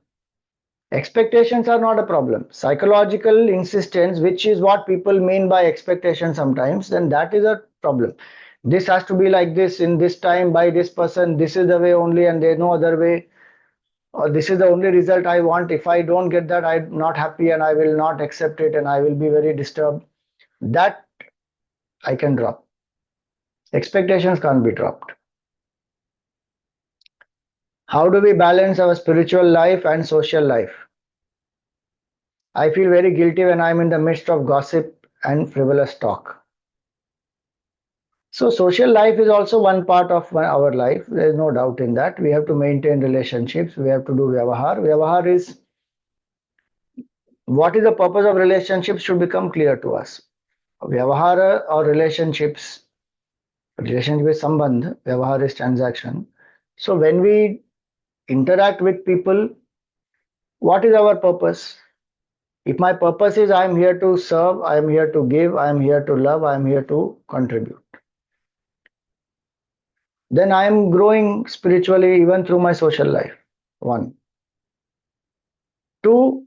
B: Expectations are not a problem. Psychological insistence, which is what people mean by expectation sometimes, then that is a problem. This has to be like this in this time by this person. This is the way only and there is no other way. Or this is the only result I want. If I don't get that, I'm not happy and I will not accept it and I will be very disturbed. That I can drop. Expectations can't be dropped. How do we balance our spiritual life and social life? I feel very guilty when I'm in the midst of gossip and frivolous talk. So social life is also one part of our life. There is no doubt in that. We have to maintain relationships. We have to do vyavahar. Vyavahar is what is the purpose of relationships should become clear to us. Vyavahara or relationships, relationship is sambandh, vyavahar is transaction. So when we interact with people, what is our purpose? If my purpose is I am here to serve, I am here to give, I am here to love, I am here to contribute, then I am growing spiritually even through my social life. One. Two,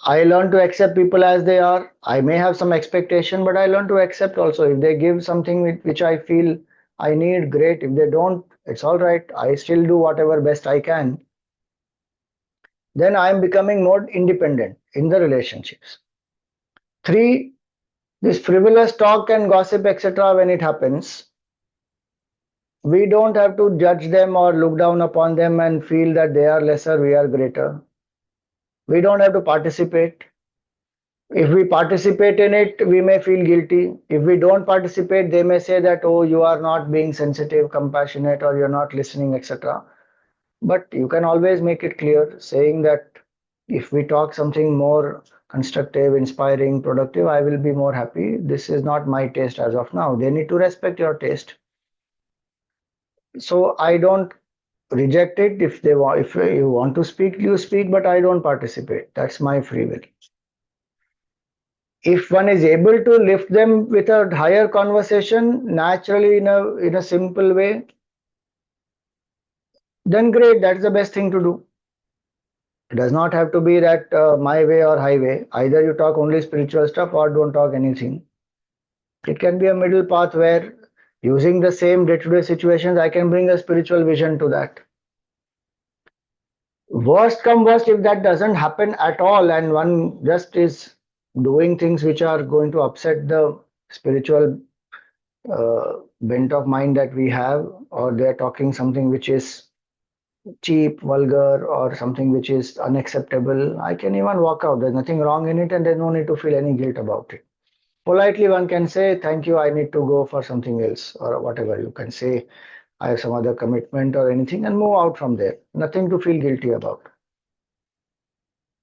B: I learn to accept people as they are. I may have some expectation, but I learn to accept also. If they give something which I feel I need, great. If they don't, it's all right. I still do whatever best I can. Then I am becoming more independent in the relationships. Three, this frivolous talk and gossip, etc., when it happens, we don't have to judge them or look down upon them and feel that they are lesser, we are greater. We don't have to participate. If we participate in it, we may feel guilty. If we don't participate, they may say that, oh, you are not being sensitive, compassionate, or you're not listening, etc. But you can always make it clear, saying that if we talk something more constructive, inspiring, productive, I will be more happy. This is not my taste as of now. They need to respect your taste. So I don't reject it. If they want, if you want to speak, you speak, but I don't participate. That's my free will. If one is able to lift them with a higher conversation naturally in a simple way, then great, that's the best thing to do. It does not have to be that my way or highway. Either you talk only spiritual stuff or don't talk anything. It can be a middle path where using the same day-to-day situations, I can bring a spiritual vision to that. Worst come worst, if that doesn't happen at all and one just is doing things which are going to upset the spiritual bent of mind that we have, or they're talking something which is cheap, vulgar, or something which is unacceptable, I can even walk out. There's nothing wrong in it, and there's no need to feel any guilt about it. Politely, one can say, thank you, I need to go for something else, or whatever. You can say, I have some other commitment or anything, and move out from there. Nothing to feel guilty about.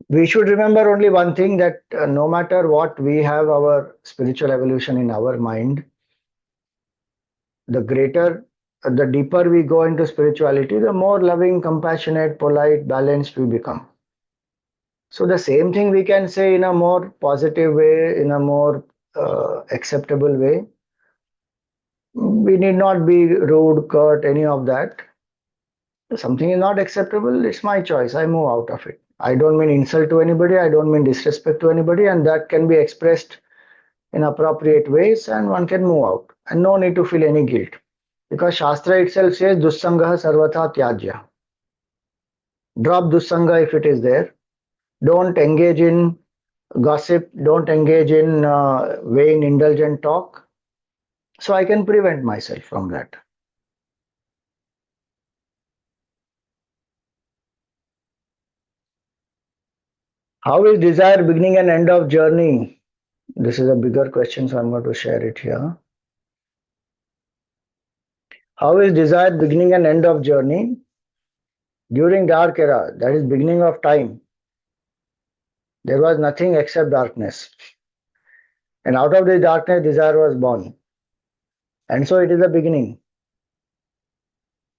B: We should remember only one thing, that no matter what, we have our spiritual evolution in our mind. The greater, the deeper we go into spirituality, the more loving, compassionate, polite, balanced we become. So the same thing we can say in a more positive way, in a more acceptable way. We need not be rude, curt, any of that. If something is not acceptable, it's my choice. I move out of it. I don't mean insult to anybody. I don't mean disrespect to anybody, and that can be expressed in appropriate ways, and one can move out. And no need to feel any guilt. Because Shastra itself says, Dussangaha sarvatha tyajya. Drop Dussanga if it is there. Don't engage in gossip. Don't engage in vain, indulgent talk. So I can prevent myself from that. How is desire beginning and end of journey? This is a bigger question, so I'm going to share it here. How is desire beginning and end of journey? During dark era, that is beginning of time, there was nothing except darkness. And out of this darkness, desire was born. And so it is the beginning.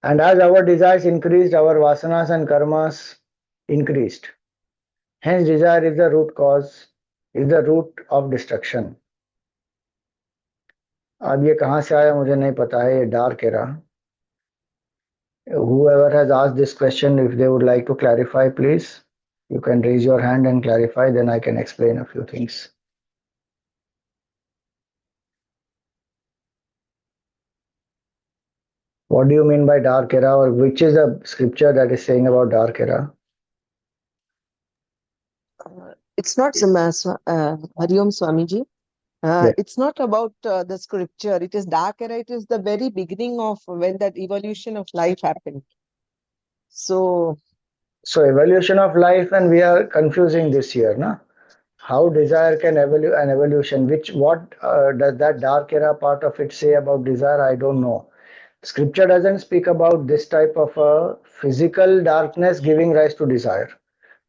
B: And as our desires increased, our vasanas and karmas increased. Hence, desire is the root cause, is the root of destruction. अब ये कहाँ से आया मुझे नहीं पता है, ये dark era. Whoever has asked this question, if they would like to clarify, please, you can raise your hand and clarify, then I can explain a few things. What do you mean by dark era, or which is the scripture that is saying about dark era?
F: It's not Hari Om Swamiji.
B: Yes.
F: It's not about the scripture. It is dark era. It is the very beginning of when that evolution of life happened. So
B: evolution of life, and we are confusing this here, na? How desire can an evolution? What does that dark era part of it say about desire? I don't know. Scripture doesn't speak about this type of a physical darkness giving rise to desire.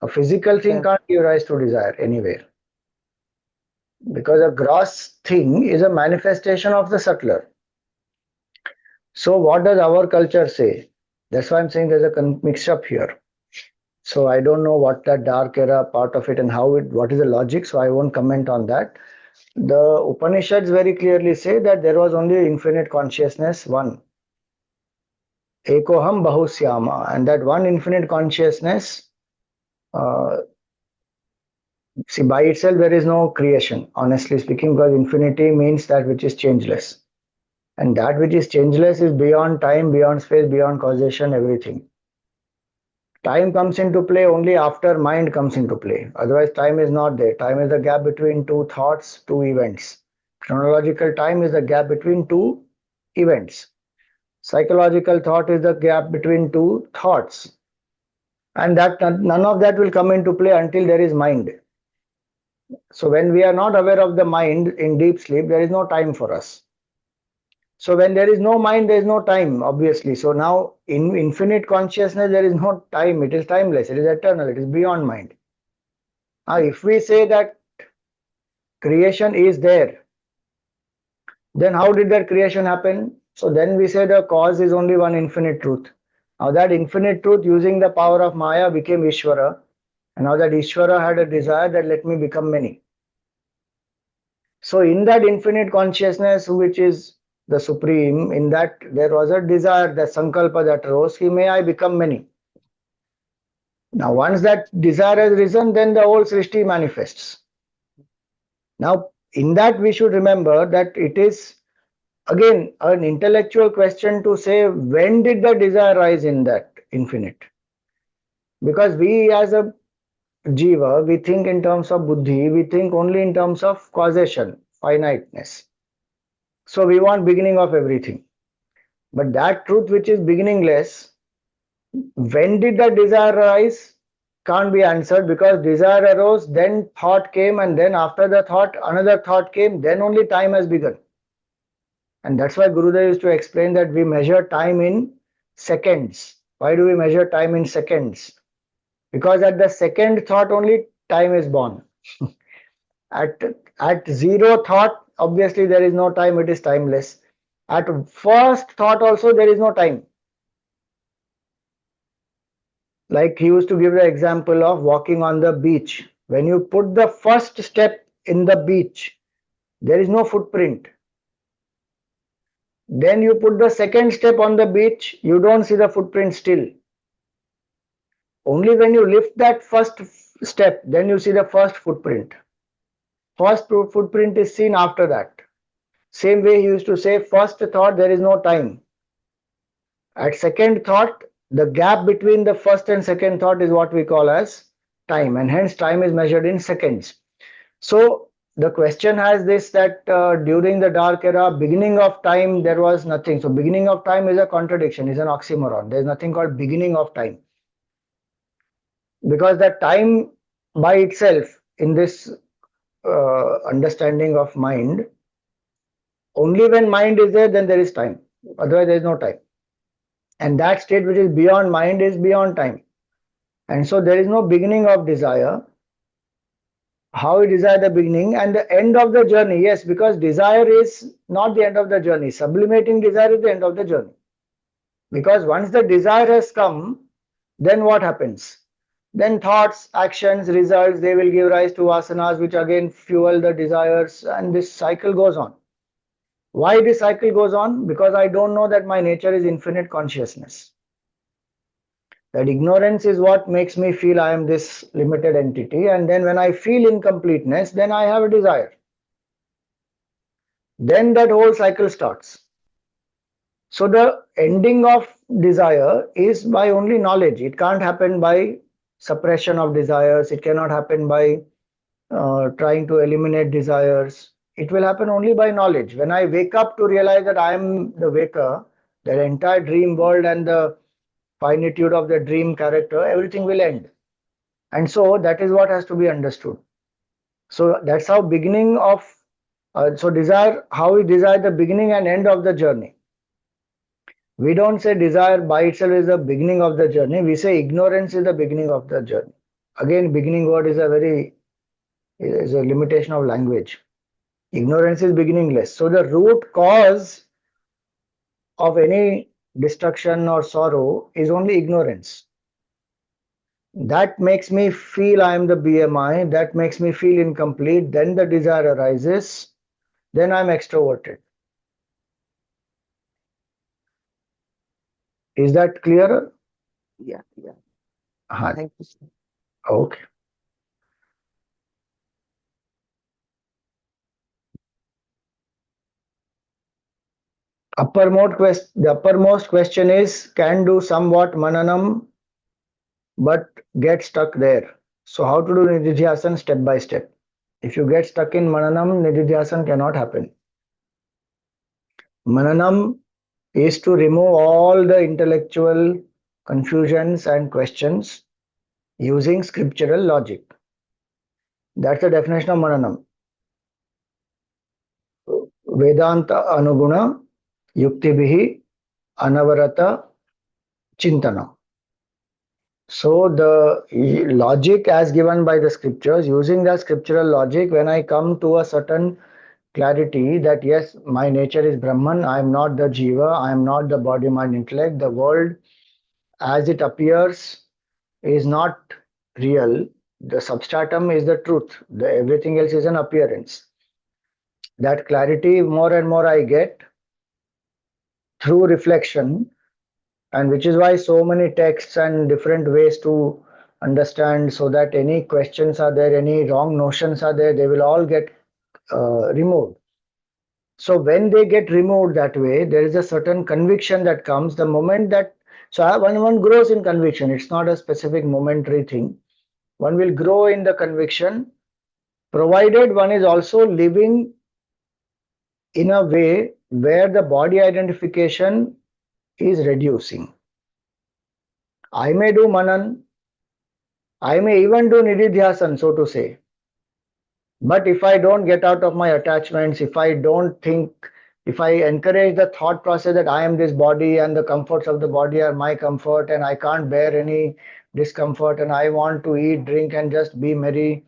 B: A physical thing can't give rise to desire anywhere. Because a gross thing is a manifestation of the subtler. So what does our culture say? That's why I'm saying there's a mix up here. So I don't know what that dark era part of it and what is the logic, so I won't comment on that. The Upanishads very clearly say that there was only infinite consciousness, one. Ekoham bahusyama, and that one infinite consciousness, see, by itself there is no creation, honestly speaking, because infinity means that which is changeless. And that which is changeless is beyond time, beyond space, beyond causation, everything. Time comes into play only after mind comes into play. Otherwise, time is not there. Time is the gap between two thoughts, two events. Chronological time is the gap between two events. Psychological thought is the gap between two thoughts. And that none of that will come into play until there is mind. So when we are not aware of the mind in deep sleep, there is no time for us. So when there is no mind, there is no time, obviously. So now in infinite consciousness, there is no time. It is timeless. It is eternal. It is beyond mind. Now, if we say that creation is there, then how did that creation happen? So then we say the cause is only one infinite truth. Now that infinite truth, using the power of Maya, became Ishvara. And now that Ishvara had a desire that let me become many. So in that infinite consciousness, which is the supreme, in that there was a desire, the sankalpa that rose, may I become many. Now, once that desire has risen, then the whole Srishti manifests. Now, in that we should remember that it is again an intellectual question to say when did the desire rise in that infinite? Because we as a jiva, we think in terms of buddhi, we think only in terms of causation, finiteness. So we want beginning of everything. But that truth which is beginningless, when did the desire rise? Can't be answered, because desire arose, then thought came, and then after the thought, another thought came, then only time has begun. And that's why Gurudev used to explain that we measure time in seconds. Why do we measure time in seconds? Because at the second thought only time is born. at zero thought, obviously there is no time, it is timeless. At first thought also there is no time. Like he used to give the example of walking on the beach. When you put the first step in the beach, there is no footprint. Then you put the second step on the beach, you don't see the footprint still. Only when you lift that first step, then you see the first footprint. First footprint is seen after that. Same way he used to say, first thought, there is no time. At second thought, the gap between the first and second thought is what we call as time, and hence time is measured in seconds. So the question has this, that during the dark era, beginning of time, there was nothing. So beginning of time is a contradiction, is an oxymoron. There is nothing called beginning of time. Because that time by itself in this understanding of mind, only when mind is there, then there is time. Otherwise, there is no time. And that state which is beyond mind is beyond time. And so there is no beginning of desire. How we desire the beginning and the end of the journey? Yes, because desire is not the end of the journey. Sublimating desire is the end of the journey. Because once the desire has come, then what happens? Then thoughts, actions, results, they will give rise to vasanas, which again fuel the desires, and this cycle goes on. Why this cycle goes on? Because I don't know that my nature is infinite consciousness. That ignorance is what makes me feel I am this limited entity, and then when I feel incompleteness, then I have a desire. Then that whole cycle starts. So the ending of desire is by only knowledge. It can't happen by suppression of desires. It cannot happen by trying to eliminate desires. It will happen only by knowledge. When I wake up to realize that I am the waker, the entire dream world and the finitude of the dream character, everything will end. And so that is what has to be understood. So that's how beginning of, so desire, how we desire the beginning and end of the journey. We don't say desire by itself is the beginning of the journey. We say ignorance is the beginning of the journey. Again, beginning word is a limitation of language. Ignorance is beginningless. So the root cause of any destruction or sorrow is only ignorance. That makes me feel I am the BMI, that makes me feel incomplete, then the desire arises, then I'm extroverted. Is that clearer?
F: Yeah.
B: Haan.
F: Thank you, sir.
B: Okay. The uppermost question is, can do somewhat mananam but get stuck there. So how to do nididhyasana step by step? If you get stuck in mananam, nididhyasana cannot happen. Mananam is to remove all the intellectual confusions and questions using scriptural logic. That's the definition of mananam. Vedanta anuguna yuktibihi anavarata chintana. So the logic as given by the scriptures, using the scriptural logic, when I come to a certain clarity that yes, my nature is Brahman, I am not the jiva, I am not the body, mind, intellect, the world as it appears is not real, the substratum is the truth, everything else is an appearance. That clarity more and more I get through reflection, and which is why so many texts and different ways to understand, so that any questions are there, any wrong notions are there, they will all get removed. So when they get removed that way, there is a certain conviction that comes the moment that, so one grows in conviction. It's not a specific momentary thing. One will grow in the conviction, provided one is also living in a way where the body identification is reducing. I may do manan, I may even do nididhyasan, so to say. But if I don't get out of my attachments, if I don't think, if I encourage the thought process that I am this body and the comforts of the body are my comfort and I can't bear any discomfort and I want to eat, drink, and just be merry,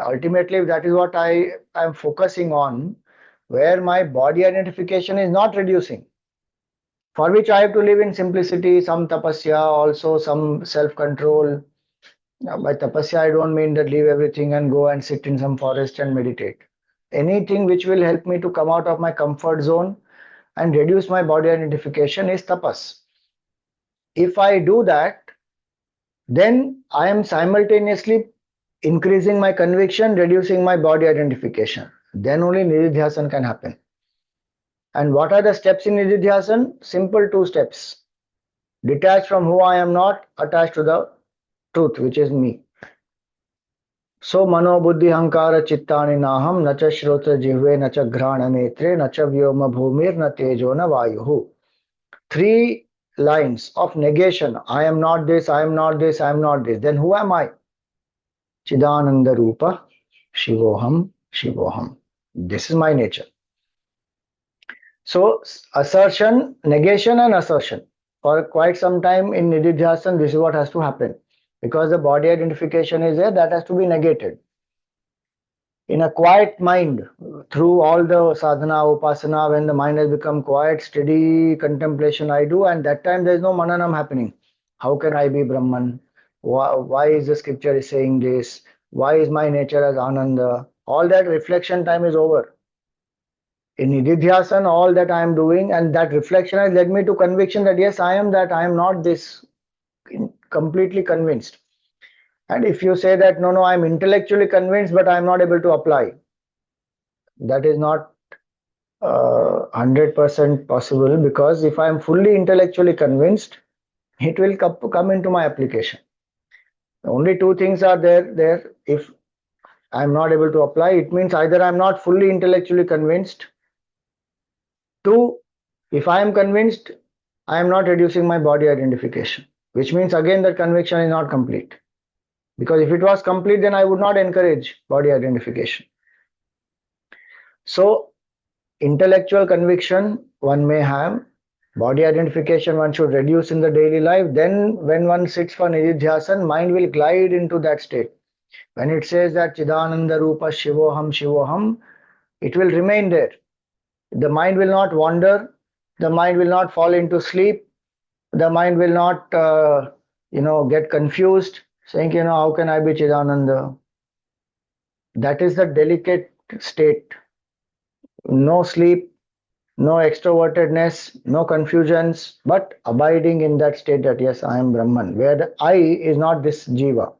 B: ultimately that is what I am focusing on, where my body identification is not reducing, for which I have to live in simplicity, some tapasya, also some self-control. By tapasya, I don't mean that leave everything and go and sit in some forest and meditate. Anything which will help me to come out of my comfort zone and reduce my body identification is tapas. If I do that, then I am simultaneously increasing my conviction, reducing my body identification. Then only nididhyasan can happen. And what are the steps in nididhyasan? Simple 2 steps. Detached from who I am not, attached to the truth, which is me. So mano buddhi hankara chittani naham na cha shrota jihve na cha ghrana netre na cha vyoma bhumir na tejo na vayuhu. 3 lines of negation. I am not this, I am not this, I am not this. Then who am I? Chidananda Rupa Shivoham Shivoham. This is my nature. So assertion, negation and assertion. For quite some time in nididhyasan, this is what has to happen. Because the body identification is there, that has to be negated. In a quiet mind, through all the sadhana, upasana, when the mind has become quiet, steady contemplation I do, and that time there is no mananam happening. How can I be Brahman? Why is the scripture saying this? Why is my nature as Ananda? All that reflection time is over. In nididhyasan, all that I am doing, and that reflection has led me to conviction that yes, I am that, I am not this, completely convinced. And if you say that no, I'm intellectually convinced, but I'm not able to apply, that is not 100% possible, because if I'm fully intellectually convinced, it will come into my application. Only 2 things are there. If I'm not able to apply, it means either I'm not fully intellectually convinced. 2, if I am convinced, I am not reducing my body identification, which means again that conviction is not complete. Because if it was complete, then I would not encourage body identification. So intellectual conviction one may have, body identification one should reduce in the daily life. Then when one sits for nididhyasan, mind will glide into that state. When it says that Chidananda Rupa Shivoham Shivoham, it will remain there. The mind will not wander, the mind will not fall into sleep, the mind will not get confused, saying, how can I be Chidananda? That is the delicate state. No sleep, no extrovertedness, no confusions, but abiding in that state that yes, I am Brahman, where the I is not this Jiva.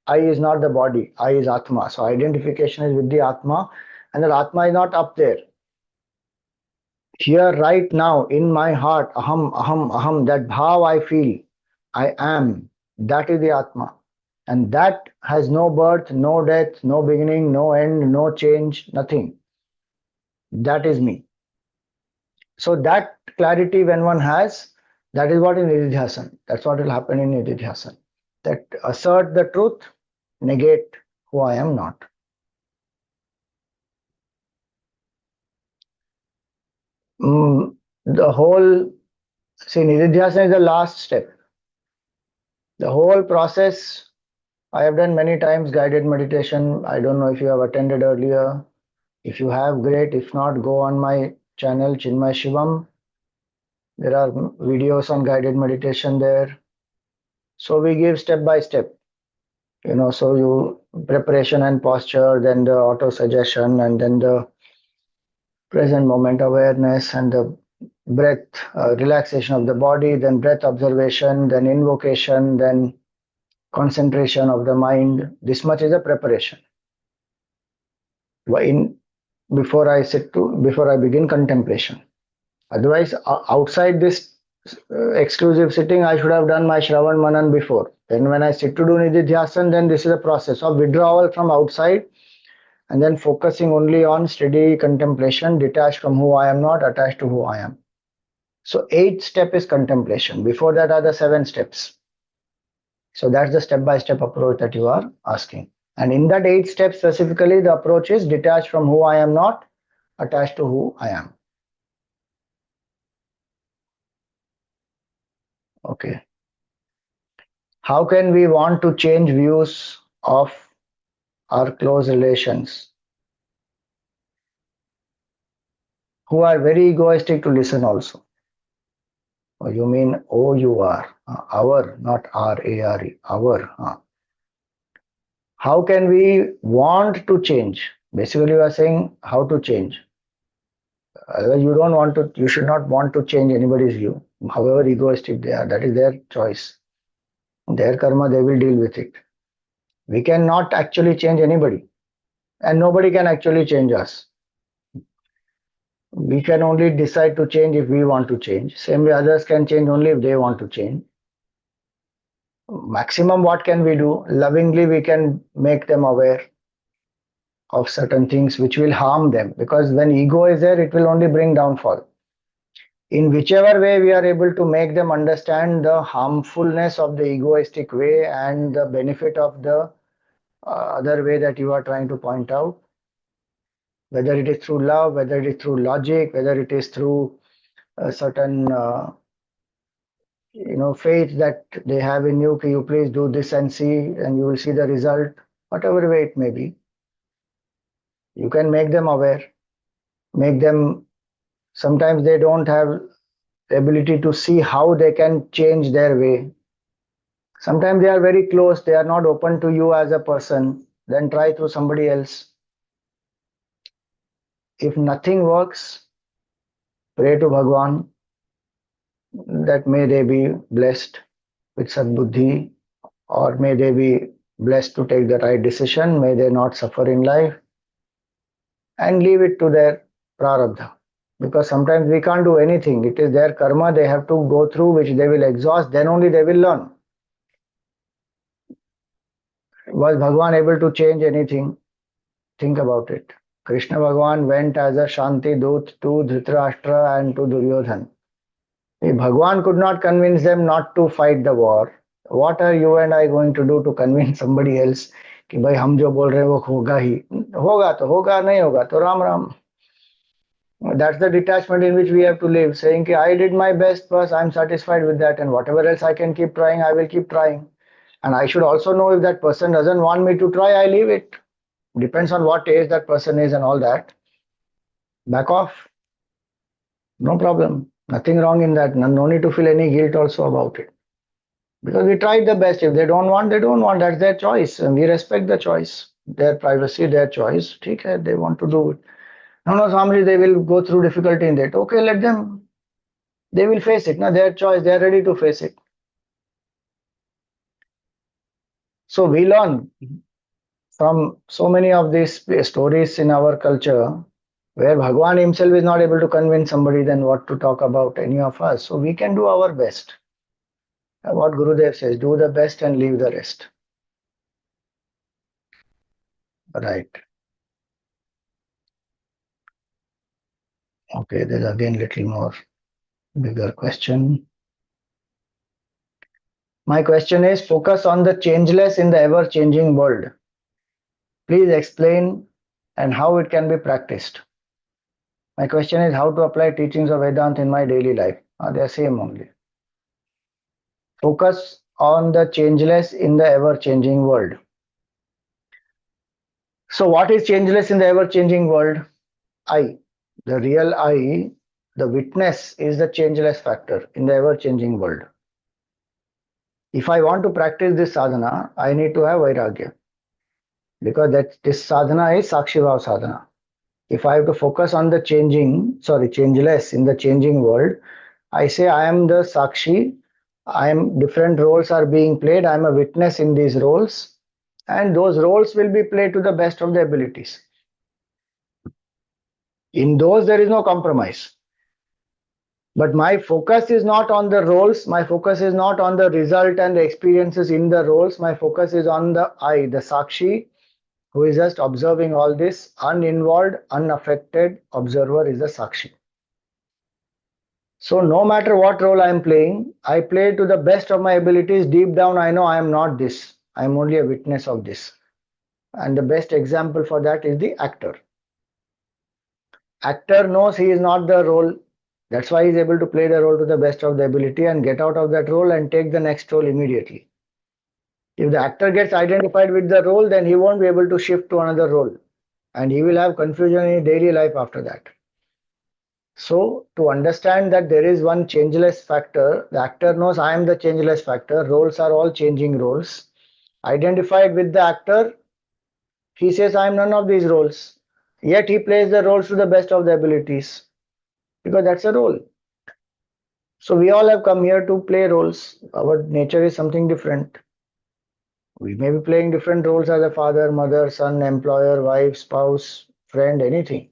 B: I is not the body, I is Atma. So identification is with the Atma, and that Atma is not up there. Here, right now, in my heart, aham, aham, aham, that bhav I feel, I am, that is the Atma. And that has no birth, no death, no beginning, no end, no change, nothing. That is me. So that clarity when one has, that is what in nididhyasan. That's what will happen in nididhyasan. That assert the truth, negate who I am not. The whole, see, nididhyasan is the last step. The whole process, I have done many times guided meditation. I don't know if you have attended earlier. If you have, great. If not, go on my channel, Chinmaya Shivam. There are videos on guided meditation there. So we give step by step. So you preparation and posture, then the auto suggestion, and then the present moment awareness, and the breath, relaxation of the body, then breath observation, then invocation, then concentration of the mind. This much is a preparation. Before I begin contemplation. Otherwise, outside this exclusive sitting, I should have done my Shravan Manan before. Then when I sit to do Nididhyasan, then this is a process of withdrawal from outside and then focusing only on steady contemplation, detached from who I am not, attached to who I am. So 8th step is contemplation. Before that are the 7 steps. So that's the step-by-step approach that you are asking. And in that 8th step specifically, the approach is detached from who I am not, attached to who I am. Okay. How can we want to change views of our close relations who are very egoistic to listen also? Oh, you mean OUR, our, not RARE, our. How can we want to change? Basically, you are saying how to change. You should not want to change anybody's view, however egoistic they are. That is their choice. Their karma, they will deal with it. We cannot actually change anybody, and nobody can actually change us. We can only decide to change if we want to change. Same way, others can change only if they want to change. Maximum, what can we do? Lovingly, we can make them aware of certain things which will harm them, because when ego is there, it will only bring downfall. In whichever way we are able to make them understand the harmfulness of the egoistic way and the benefit of the other way that you are trying to point out, whether it is through love, whether it is through logic, whether it is through a certain faith that they have in you, you please do this and see, and you will see the result, whatever way it may be. You can make them aware, make them, sometimes they don't have the ability to see how they can change their way. Sometimes they are very close, they are not open to you as a person, then try through somebody else. If nothing works, pray to Bhagwan that may they be blessed with Sadbuddhi, or may they be blessed to take the right decision, may they not suffer in life, and leave it to their prarabdha. Because sometimes we can't do anything. It is their karma they have to go through, which they will exhaust, then only they will learn. Was Bhagwan able to change anything? Think about it. Krishna Bhagwan went as a Shanti Dut to Dhritarashtra and to Duryodhan. If Bhagwan could not convince them not to fight the war, what are you and I going to do to convince somebody else कि भाई हम जो बोल रहे हैं वो होगा ही, होगा तो होगा, नहीं होगा तो Ram Ram. That's the detachment in which we have to live, saying कि I did my best, first I'm satisfied with that, and whatever else I can keep trying, I will keep trying. And I should also know if that person doesn't want me to try, I leave it. Depends on what age that person is and all that. Back off. No problem. Nothing wrong in that. No need to feel any guilt also about it. Because we tried the best. If they don't want, they don't want. That's their choice. And we respect the choice. Their privacy, their choice. Okay, they want to do it. No, Swamiji, they will go through difficulty in that. Okay, let them. They will face it. No, their choice. They are ready to face it. So we learn from so many of these stories in our culture where Bhagwan himself is not able to convince somebody, then what to talk about any of us. So we can do our best. What Gurudev says, do the best and leave the rest. Right. Okay, there's again little more bigger question. My question is, focus on the changeless in the ever-changing world. Please explain and how it can be practiced. My question is how to apply teachings of Vedanta in my daily life. They are same only. Focus on the changeless in the ever-changing world. So what is changeless in the ever-changing world? I. The real I, the witness, is the changeless factor in the ever-changing world. If I want to practice this sadhana, I need to have vairagya. Because this sadhana is Sakshibhav sadhana. If I have to focus on the changeless in the changing world, I say I am the Sakshi Different roles are being played. I'm a witness in these roles, and those roles will be played to the best of the abilities. In those, there is no compromise. But my focus is not on the roles, my focus is not on the result and the experiences in the roles, my focus is on the I, the Sakshi, who is just observing all this. Uninvolved, unaffected observer is the Sakshi. So no matter what role I am playing, I play to the best of my abilities. Deep down, I know I am not this. I am only a witness of this. And the best example for that is the actor. Actor knows he is not the role. That's why he's able to play the role to the best of the ability and get out of that role and take the next role immediately. If the actor gets identified with the role, then he won't be able to shift to another role. And he will have confusion in his daily life after that. So, to understand that there is one changeless factor, the actor knows I am the changeless factor, roles are all changing roles. Identified with the actor, he says I am none of these roles. Yet he plays the roles to the best of the abilities because that's a role. So we all have come here to play roles. Our nature is something different. We may be playing different roles as a father, mother, son, employer, wife, spouse, friend, anything.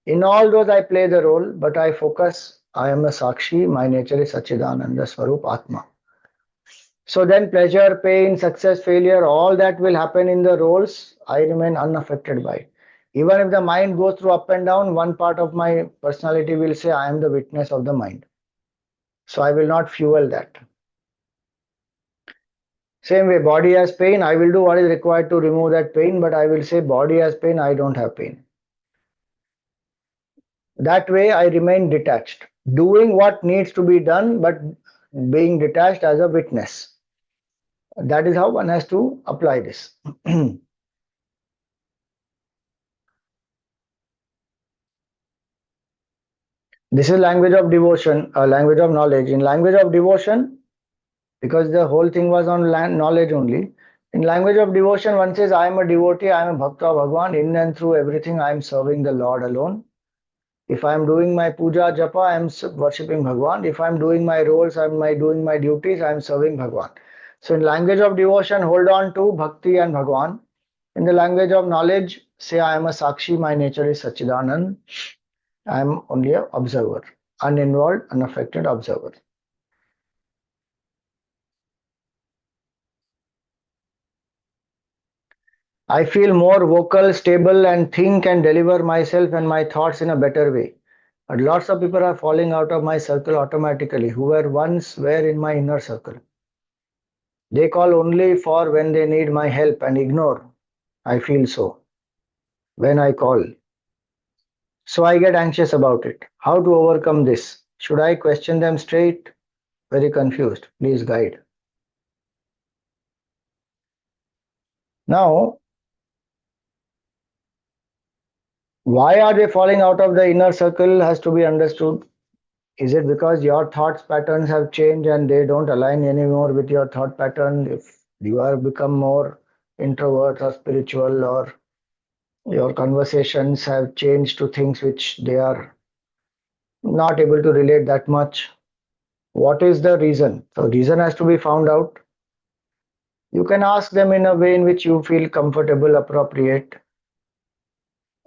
B: In all those, I play the role, but I focus. I am a Sakshi. My nature is Sachidananda Swarup Atma. So then, pleasure, pain, success, failure, all that will happen in the roles. I remain unaffected by it. Even if the mind goes through up and down, one part of my personality will say, I am the witness of the mind. So I will not fuel that. Same way, body has pain, I will do what is required to remove that pain, but I will say body has pain, I don't have pain. That way I remain detached, doing what needs to be done, but being detached as a witness. That is how one has to apply this. This is language of devotion, language of knowledge. In language of devotion, because the whole thing was on knowledge only, in language of devotion, one says, I am a devotee, I am a bhakta of Bhagwan, in and through everything, I am serving the Lord alone. If I am doing my puja, japa, I am worshipping Bhagwan. If I am doing my roles, I am doing my duties, I am serving Bhagwan. So in language of devotion, hold on to Bhakti and Bhagwan. In the language of knowledge, say I am a Sakshi, my nature is Sachidanand. I am only an observer, uninvolved, unaffected observer. I feel more vocal, stable, and think and deliver myself and my thoughts in a better way. But lots of people are falling out of my circle automatically, who were once were in my inner circle. They call only for when they need my help and ignore. I feel so when I call. So I get anxious about it. How to overcome this? Should I question them straight? Very confused. Please guide. Now, why are they falling out of the inner circle has to be understood. Is it because your thoughts patterns have changed and they don't align anymore with your thought pattern? If you have become more introvert or spiritual, or your conversations have changed to things which they are not able to relate that much. What is the reason? So reason has to be found out. You can ask them in a way in which you feel comfortable, appropriate,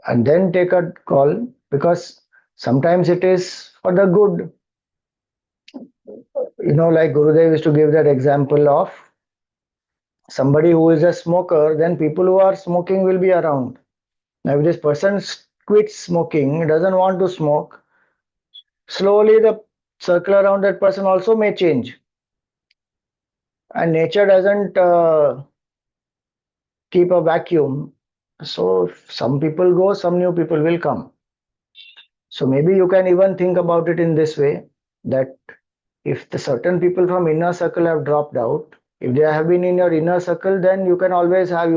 B: and then take a call, because sometimes it is for the good. Like Gurudev used to give that example of somebody who is a smoker, then people who are smoking will be around. Now, if this person quits smoking, doesn't want to smoke, slowly the circle around that person also may change. And nature doesn't keep a vacuum. So if some people go, some new people will come. So maybe you can even think about it in this way, that if the certain people from inner circle have dropped out, if they have been in your inner circle, then you always have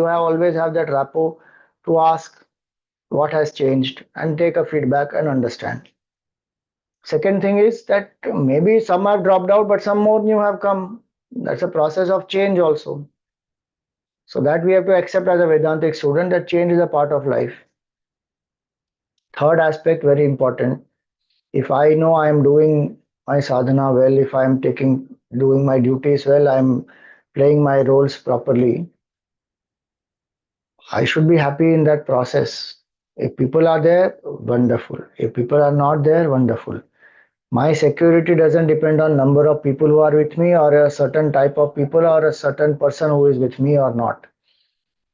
B: that rapport to ask what has changed and take a feedback and understand. Second thing is that maybe some have dropped out, but some more new have come. That's a process of change also. So that we have to accept as a Vedantic student, that change is a part of life. Third aspect, very important. If I know I am doing my sadhana well, if I am taking doing my duties well, I'm playing my roles properly, I should be happy in that process. If people are there, wonderful. If people are not there, wonderful. My security doesn't depend on number of people who are with me or a certain type of people or a certain person who is with me or not.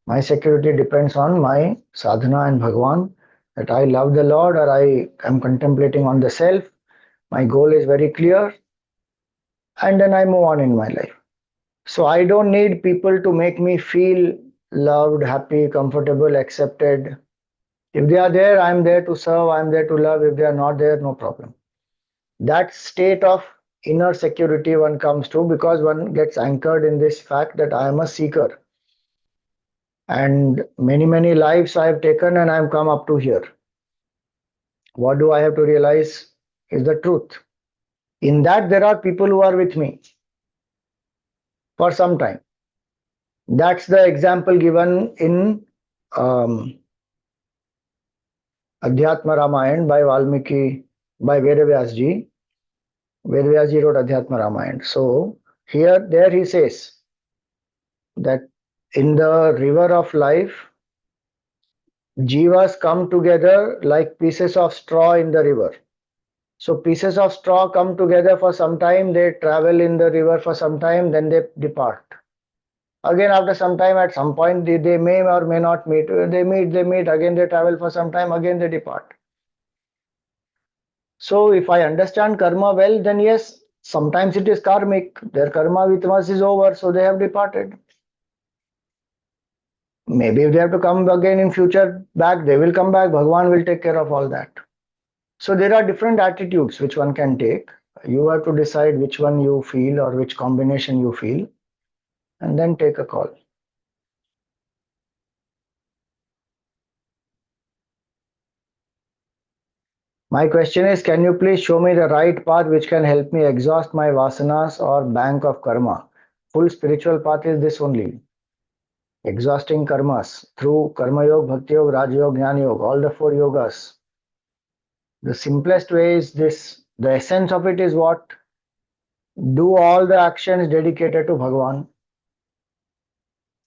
B: My security depends on my sadhana and Bhagwan, that I love the Lord or I am contemplating on the self. My goal is very clear and then I move on in my life. So I don't need people to make me feel loved, happy, comfortable, accepted. If they are there, I'm there to serve, I'm there to love. If they are not there, no problem. That state of inner security one comes to because one gets anchored in this fact that I am a seeker. And many lives I have taken and I have come up to here. What do I have to realize is the truth. In that, there are people who are with me for some time. That's the example given in Adhyatma Ramayana by Valmiki, by Vedavyas ji. Vedavyas ji wrote Adhyatma Ramayana. So there he says that in the river of life, jivas come together like pieces of straw in the river. So pieces of straw come together for some time, they travel in the river for some time, then they depart. Again, after some time, at some point, they may or may not meet. They meet, again they travel for some time, again they depart. So if I understand karma well, then yes, sometimes it is karmic. Their karma with us is over, so they have departed. Maybe if they have to come again in future back, they will come back. Bhagwan will take care of all that. So there are different attitudes which one can take. You have to decide which one you feel or which combination you feel, and then take a call. My question is, can you please show me the right path which can help me exhaust my vasanas or bank of karma? Full spiritual path is this only. Exhausting karmas through Karma Yoga, Bhakti Yoga, Raja Yoga, Jnana Yoga, all the 4 yogas. The simplest way is this. The essence of it is what? Do all the actions dedicated to Bhagavan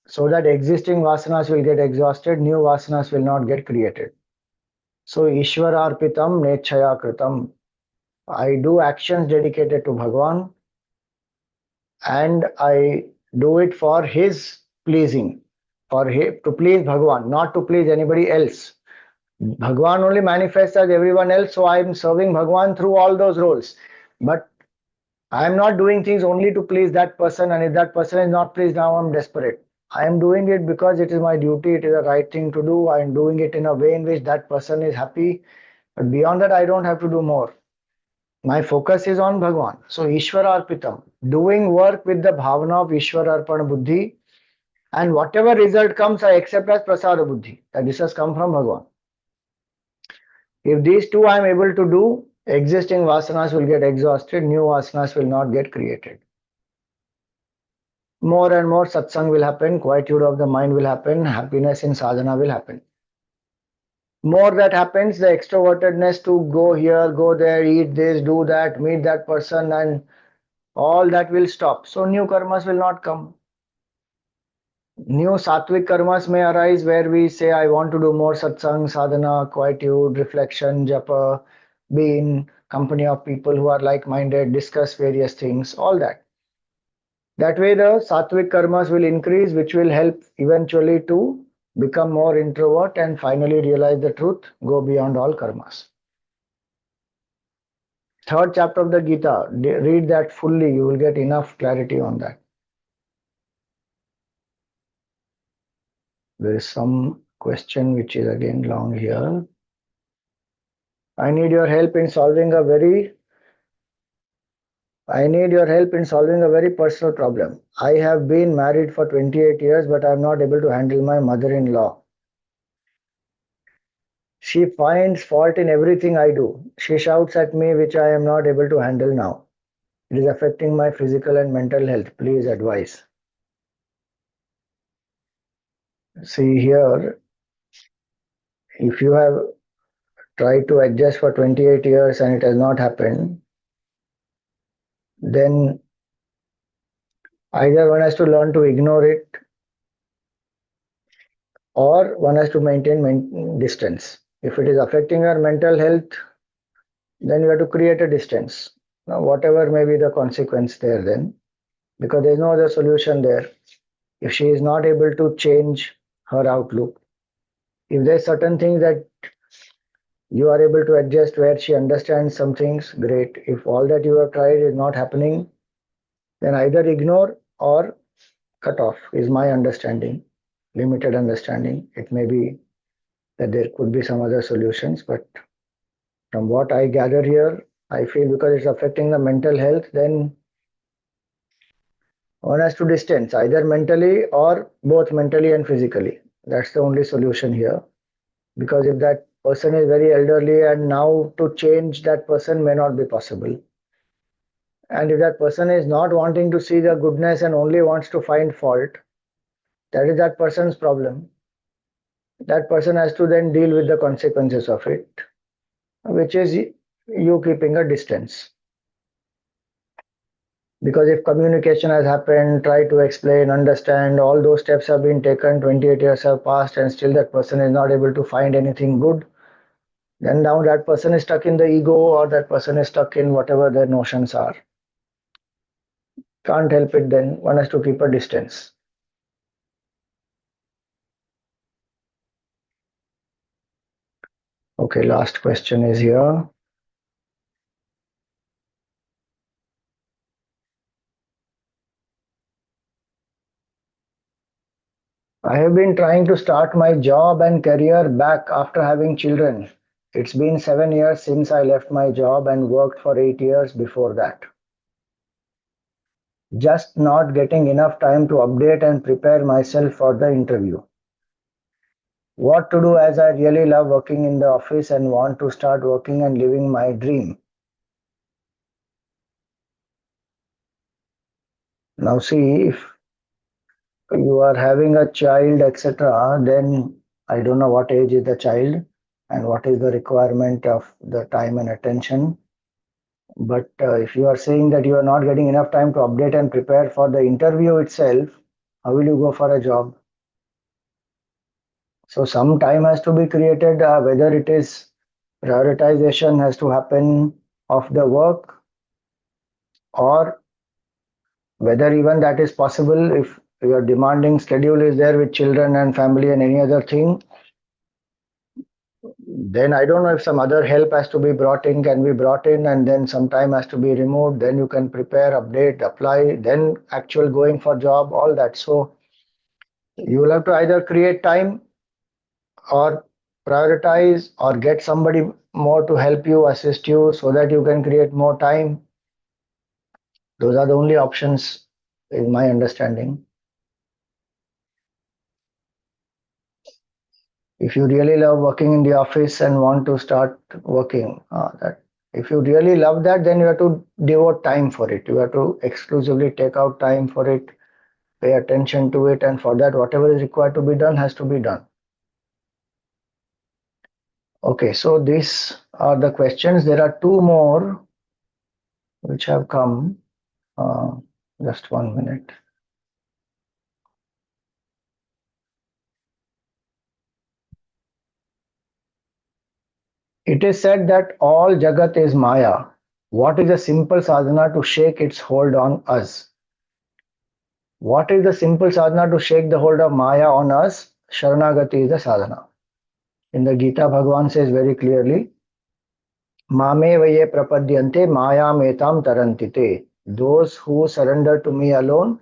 B: so that existing vasanas will get exhausted, new vasanas will not get created. So Ishwararpitam Nechaya Kritam. I do actions dedicated to Bhagavan and I do it for his pleasing, to please Bhagavan, not to please anybody else. Bhagwan only manifests as everyone else, so I am serving Bhagwan through all those roles. But I am not doing things only to please that person, and if that person is not pleased, now I am desperate. I am doing it because it is my duty, it is the right thing to do. I am doing it in a way in which that person is happy. But beyond that, I don't have to do more. My focus is on Bhagwan. So Ishwararpitam, doing work with the bhavana of Ishwararpana Buddhi, and whatever result comes, I accept as Prasada Buddhi, that this has come from Bhagwan. If these two I am able to do, existing vasanas will get exhausted, new vasanas will not get created. More and more satsang will happen, quietude of the mind will happen, happiness in sadhana will happen. More that happens, the extrovertedness to go here, go there, eat this, do that, meet that person, and all that will stop. So new karmas will not come. New sattvic karmas may arise where we say, I want to do more satsang, sadhana, quietude, reflection, japa, be in company of people who are like-minded, discuss various things, all that. That way the sattvic karmas will increase, which will help eventually to become more introvert and finally realize the truth, go beyond all karmas. Third chapter of the Gita, read that fully, you will get enough clarity on that. There is some question which is again long here. I need your help in solving a very personal problem. I have been married for 28 years, but I am not able to handle my mother-in-law. She finds fault in everything I do. She shouts at me, which I am not able to handle now. It is affecting my physical and mental health. Please advise. See here, if you have tried to adjust for 28 years and it has not happened, then Either one has to learn to ignore it, or one has to maintain distance. If it is affecting your mental health, then you have to create a distance. Now, whatever may be the consequence there, then, because there's no other solution there. If she is not able to change her outlook, if there's certain things that you are able to adjust where she understands some things, great. If all that you have tried is not happening, then either ignore or cut off, is my understanding, limited understanding. It may be that there could be some other solutions, but from what I gather here, I feel because it's affecting the mental health, then one has to distance either mentally or both mentally and physically. That's the only solution here. Because if that person is very elderly and now to change that person may not be possible. And if that person is not wanting to see the goodness and only wants to find fault, that is that person's problem. That person has to then deal with the consequences of it, which is you keeping a distance. Because if communication has happened, try to explain, understand, all those steps have been taken, 28 years have passed, and still that person is not able to find anything good, then now that person is stuck in the ego, or that person is stuck in whatever their notions are. Can't help it, then one has to keep a distance. Okay, last question is here. I have been trying to start my job and career back after having children. It's been 7 years since I left my job and worked for 8 years before that. Just not getting enough time to update and prepare myself for the interview. What to do, as I really love working in the office and want to start working and living my dream. Now see, if you are having a child, etc., then I don't know what age is the child and what is the requirement of the time and attention. But if you are saying that you are not getting enough time to update and prepare for the interview itself, how will you go for a job? So some time has to be created, whether it is prioritization has to happen of the work, or whether even that is possible if your demanding schedule is there with children and family and any other thing, then I don't know if some other help has to be brought in, can be brought in, and then some time has to be removed, then you can prepare, update, apply, then actual going for job, all that. So you will have to either create time or prioritize or get somebody more to help you, assist you, so that you can create more time. Those are the only options in my understanding. If you really love working in the office and want to start working, that if you really love that, then you have to devote time for it. You have to exclusively take out time for it, pay attention to it, and for that, whatever is required to be done has to be done. Okay, so these are the questions. There are two more which have come. Just 1 minute. It is said that all Jagat is Maya. What is a simple sadhana to shake its hold on us? What is the simple sadhana to shake the hold of Maya on us? Sharanagati is the sadhana. In the Gita, Bhagavan says very clearly, Mame vaye prapadyante Maya metam tarantite. Those who surrender to me alone,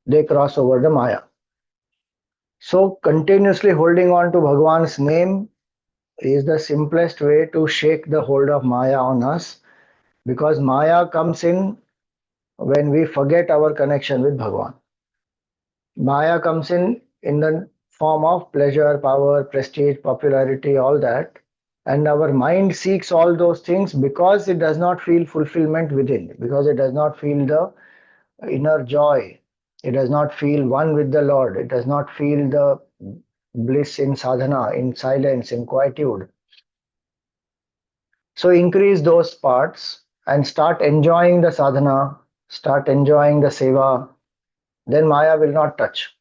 B: they cross over the Maya. So continuously holding on to Bhagavan's name is the simplest way to shake the hold of Maya on us, because Maya comes in when we forget our connection with Bhagavan. Maya comes in the form of pleasure, power, prestige, popularity, all that. And our mind seeks all those things because it does not feel fulfillment within, because it does not feel the inner joy. It does not feel one with the Lord. It does not feel the bliss in sadhana, in silence, in quietude. So increase those parts and start enjoying the sadhana, start enjoying the seva, then Maya will not touch.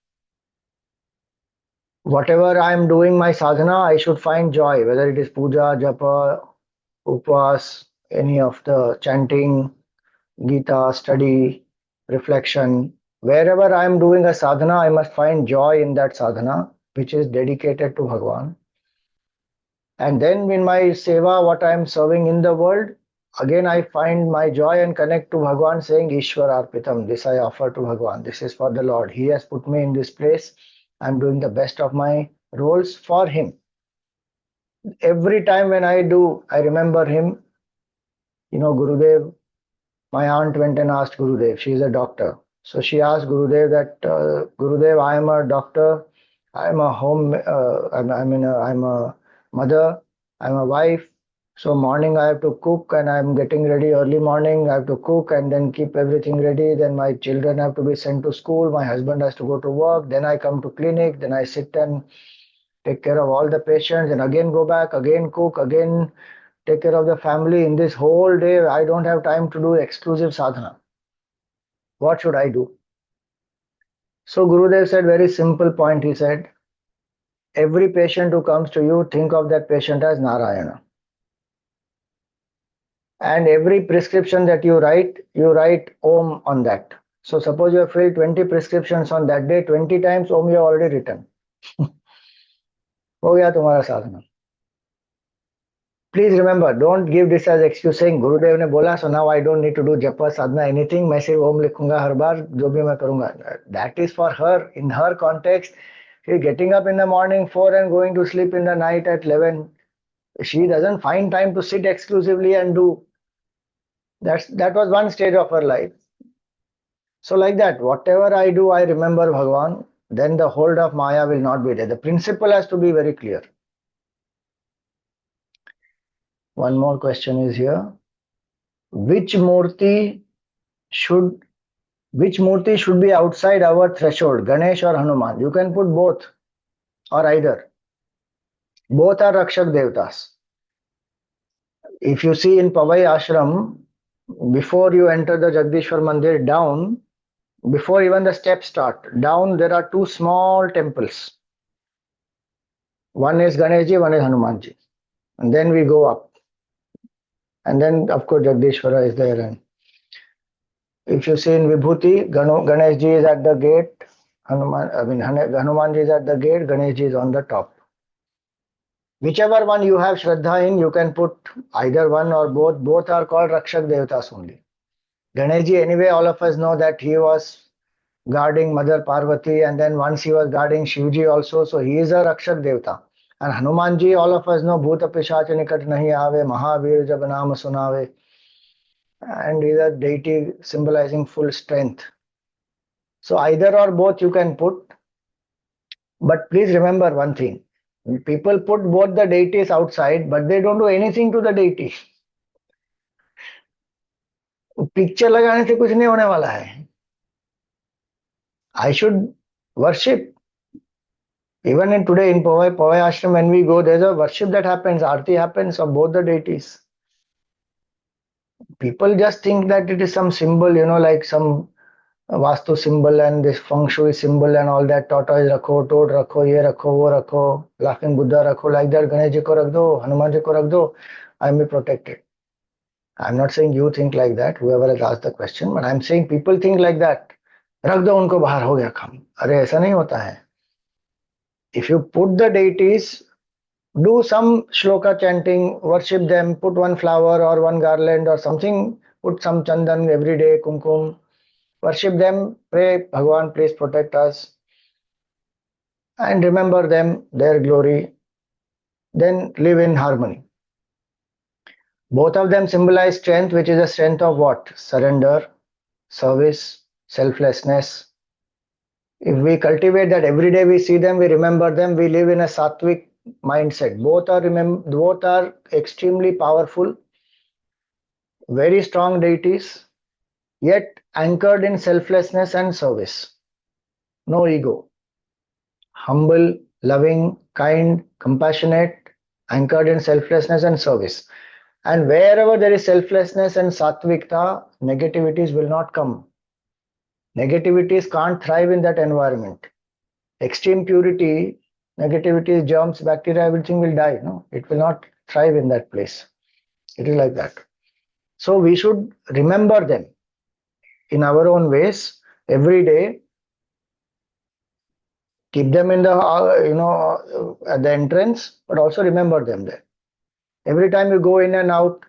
B: Whatever I am doing my sadhana, I should find joy, whether it is puja, japa, upvas, any of the chanting, Gita, study, reflection. Wherever I am doing a sadhana, I must find joy in that sadhana, which is dedicated to Bhagwan. And then in my seva, what I am serving in the world, again I find my joy and connect to Bhagwan, saying Ishwar Arpitam, this I offer to Bhagwan, this is for the Lord. He has put me in this place. I am doing the best of my roles for him. Every time when I do, I remember him. Gurudev, my aunt went and asked Gurudev, she is a doctor. So she asked Gurudev that, Gurudev, I am a doctor, I am a I'm a mother, I'm a wife. So morning I have to cook and I'm getting ready early morning. I have to cook and then keep everything ready. Then my children have to be sent to school. My husband has to go to work. Then I come to clinic. Then I sit and take care of all the patients and again go back, again cook, again take care of the family. In this whole day, I don't have time to do exclusive sadhana. What should I do? So Gurudev said very simple point. He said, every patient who comes to you, think of that patient as Narayana. And every prescription that you write Om on that. So suppose you have filled 20 prescriptions on that day, 20 times Om you have already written. हो गया तुम्हारा साधना. Please remember, don't give this as excuse saying Gurudev ने बोला, so now I don't need to do japa, sadhana, anything. मैं सिर्फ ओम लिखूंगा हर बार, जो भी मैं करूंगा. That is for her, in her context. She's getting up in the morning 4 and going to sleep in the night at 11. She doesn't find time to sit exclusively and do. That was one stage of her life. So like that, whatever I do, I remember Bhagwan. Then the hold of Maya will not be there. The principle has to be very clear. One more question is here. Which murti should be outside our threshold, Ganesh or Hanuman? You can put both or either. Both are Rakshak Devtas. If you see in Pavai Ashram, before you enter the Jagdishwar Mandir, down, before even the steps start, down there are two small temples. One is Ganeshji, one is Hanumanji. And then we go up. And then, of course, Jagdishwara is there. And if you see in Vibhuti, Ganeshji is at the gate, Hanumanji is at the gate, Ganeshji is on the top. Whichever one you have Shraddha in, you can put either one or both. Both are called Rakshak Devatas only. Ganeshji, anyway, all of us know that he was guarding Mother Parvati, and then once he was guarding Shivji also, so he is a Rakshak Devata. And Hanumanji, all of us know, Bhuta Pishach Nikat Nahi Aave, Mahavir Jab Naam Sunave. And he is a deity symbolizing full strength. So either or both you can put. But please remember one thing. People put both the deities outside, but they don't do anything to the deity. Picture लगाने से कुछ नहीं होने वाला है. I should worship. Even in today in Pavai Ashram, when we go, there's a worship that happens, Aarti happens of both the deities. People just think that it is some symbol, like some Vastu symbol and this Feng Shui symbol and all that. Tortoise rakho, toad rakho, ye rakho, wo rakho, laughing Buddha rakho, like that. Ganesh ji ko rakh do, Hanuman ji ko rakh do, I may be protected. I'm not saying you think like that, whoever has asked the question, but I'm saying people think like that. रख दो उनको बाहर हो गया काम. अरे ऐसा नहीं होता है. If you put the deities, do some shloka chanting, worship them, put one flower or one garland or something, put some chandan every day, kumkum, worship them, pray, Bhagwan, please protect us, and remember them, their glory, then live in harmony. Both of them symbolize strength, which is a strength of what? Surrender, service, selflessness. If we cultivate that every day, we see them, we remember them, we live in a sattvic mindset. Both are extremely powerful, very strong deities, yet anchored in selflessness and service. No ego. Humble, loving, kind, compassionate, anchored in selflessness and service. And wherever there is selflessness and sattvikta, negativities will not come. Negativities can't thrive in that environment. Extreme purity, negativity, germs, bacteria, everything will die. No, it will not thrive in that place. It is like that. So we should remember them in our own ways every day. Keep them in the at the entrance, but also remember them there. Every time you go in and out,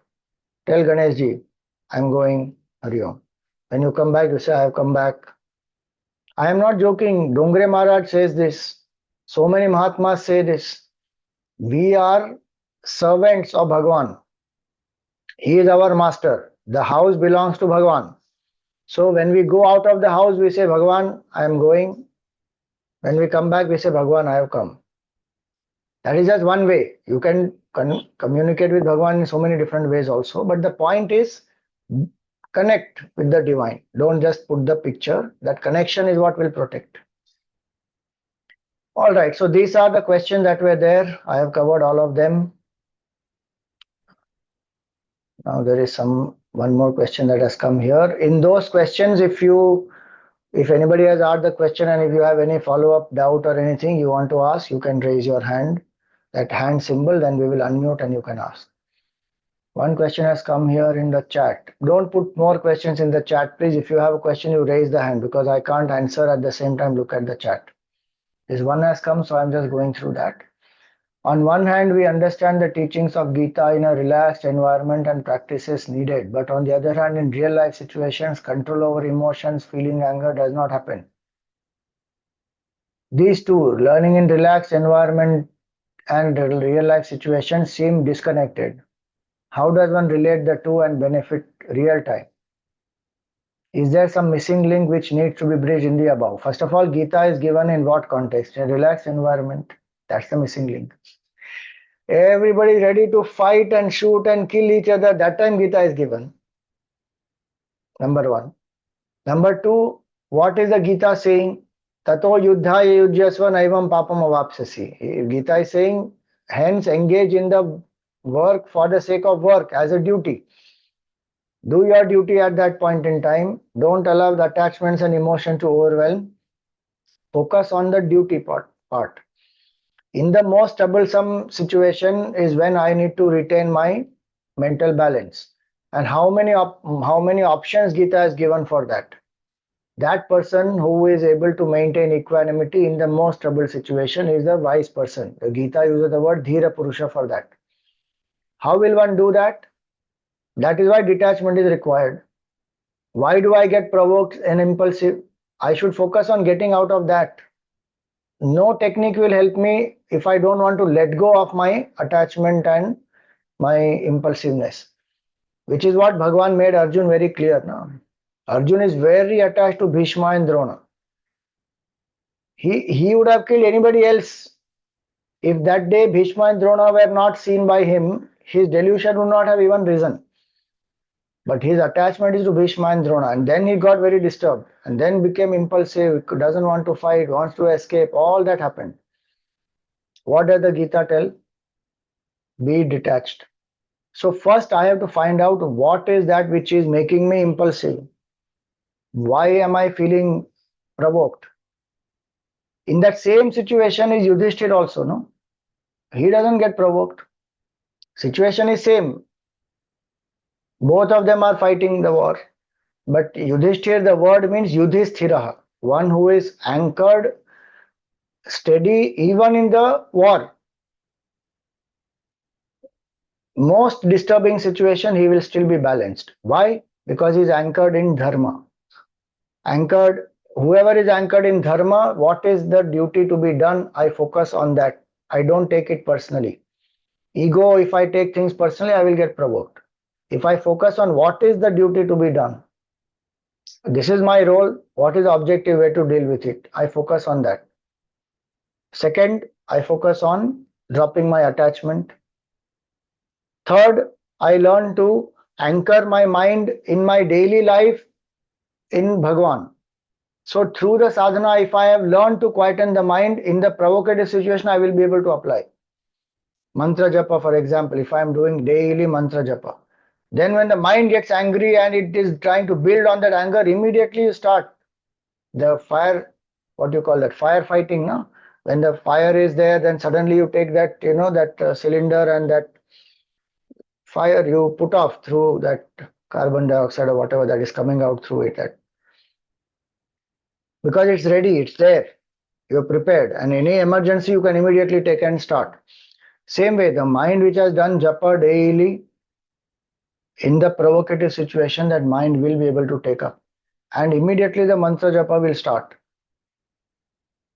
B: tell Ganeshji, I'm going Hari Om. When you come back, you say, I have come back. I am not joking. Dongre Maharaj says this. So many Mahatmas say this. We are servants of Bhagwan. He is our master. The house belongs to Bhagwan. So when we go out of the house, we say, Bhagwan, I am going. When we come back, we say, Bhagwan, I have come. That is just one way. You can communicate with Bhagwan in so many different ways also. But the point is, connect with the divine. Don't just put the picture. That connection is what will protect. All right. So these are the questions that were there. I have covered all of them. Now there is one more question that has come here. In those questions, if anybody has asked the question and if you have any follow-up doubt or anything you want to ask, you can raise your hand, that hand symbol, then we will unmute and you can ask. One question has come here in the chat. Don't put more questions in the chat, please. If you have a question, you raise the hand because I can't answer at the same time look at the chat. This one has come, so I'm just going through that. On one hand, we understand the teachings of Gita in a relaxed environment and practices needed. But on the other hand, in real life situations, control over emotions, feeling anger does not happen. These two, learning in relaxed environment and real life situations, seem disconnected. How does one relate the two and benefit real time? Is there some missing link which needs to be bridged in the above? First of all, Gita is given in what context? In a relaxed environment. That's the missing link. Everybody ready to fight and shoot and kill each other. That time Gita is given. Number one. Number two, what is the Gita saying? Tato yuddha yujyasva naivam papam avapsasi. Gita is saying, hence engage in the work for the sake of work as a duty. Do your duty at that point in time. Don't allow the attachments and emotion to overwhelm. Focus on the duty part. In the most troublesome situation is when I need to retain my mental balance. And how many options Gita has given for that? That person who is able to maintain equanimity in the most troubled situation is the wise person. The Gita uses the word Dhira Purusha for that. How will one do that? That is why detachment is required. Why do I get provoked and impulsive? I should focus on getting out of that. No technique will help me if I don't want to let go of my attachment and my impulsiveness, which is what Bhagwan made Arjun very clear now. Arjun is very attached to Bhishma and Drona. He would have killed anybody else. If that day Bhishma and Drona were not seen by him, his delusion would not have even risen. But his attachment is to Bhishma and Drona, and then he got very disturbed and then became impulsive, doesn't want to fight, wants to escape. All that happened. What does the Gita tell? Be detached. So first I have to find out what is that which is making me impulsive. Why am I feeling provoked? In that same situation is Yudhishthir also, no? He doesn't get provoked. Situation is same. Both of them are fighting the war. But Yudhishthir, the word means Yudhisthiraha, one who is anchored, steady even in the war. Most disturbing situation, he will still be balanced. Why? Because he is anchored in dharma. Whoever is anchored in dharma, what is the duty to be done? I focus on that. I don't take it personally. Ego, if I take things personally, I will get provoked. If I focus on what is the duty to be done, this is my role, what is the objective way to deal with it? I focus on that. Second, I focus on dropping my attachment. Third, I learn to anchor my mind in my daily life in Bhagwan. So through the sadhana, if I have learned to quieten the mind in the provocative situation, I will be able to apply. Mantra japa, for example, if I am doing daily mantra japa, then when the mind gets angry and it is trying to build on that anger, immediately you start the fire, what do you call that? Firefighting, no? When the fire is there, then suddenly you take that, that cylinder and that fire you put off through that carbon dioxide or whatever that is coming out through it. Because it's ready, it's there, you're prepared, and any emergency you can immediately take and start. Same way, the mind which has done japa daily, in the provocative situation, that mind will be able to take up, and immediately the mantra japa will start.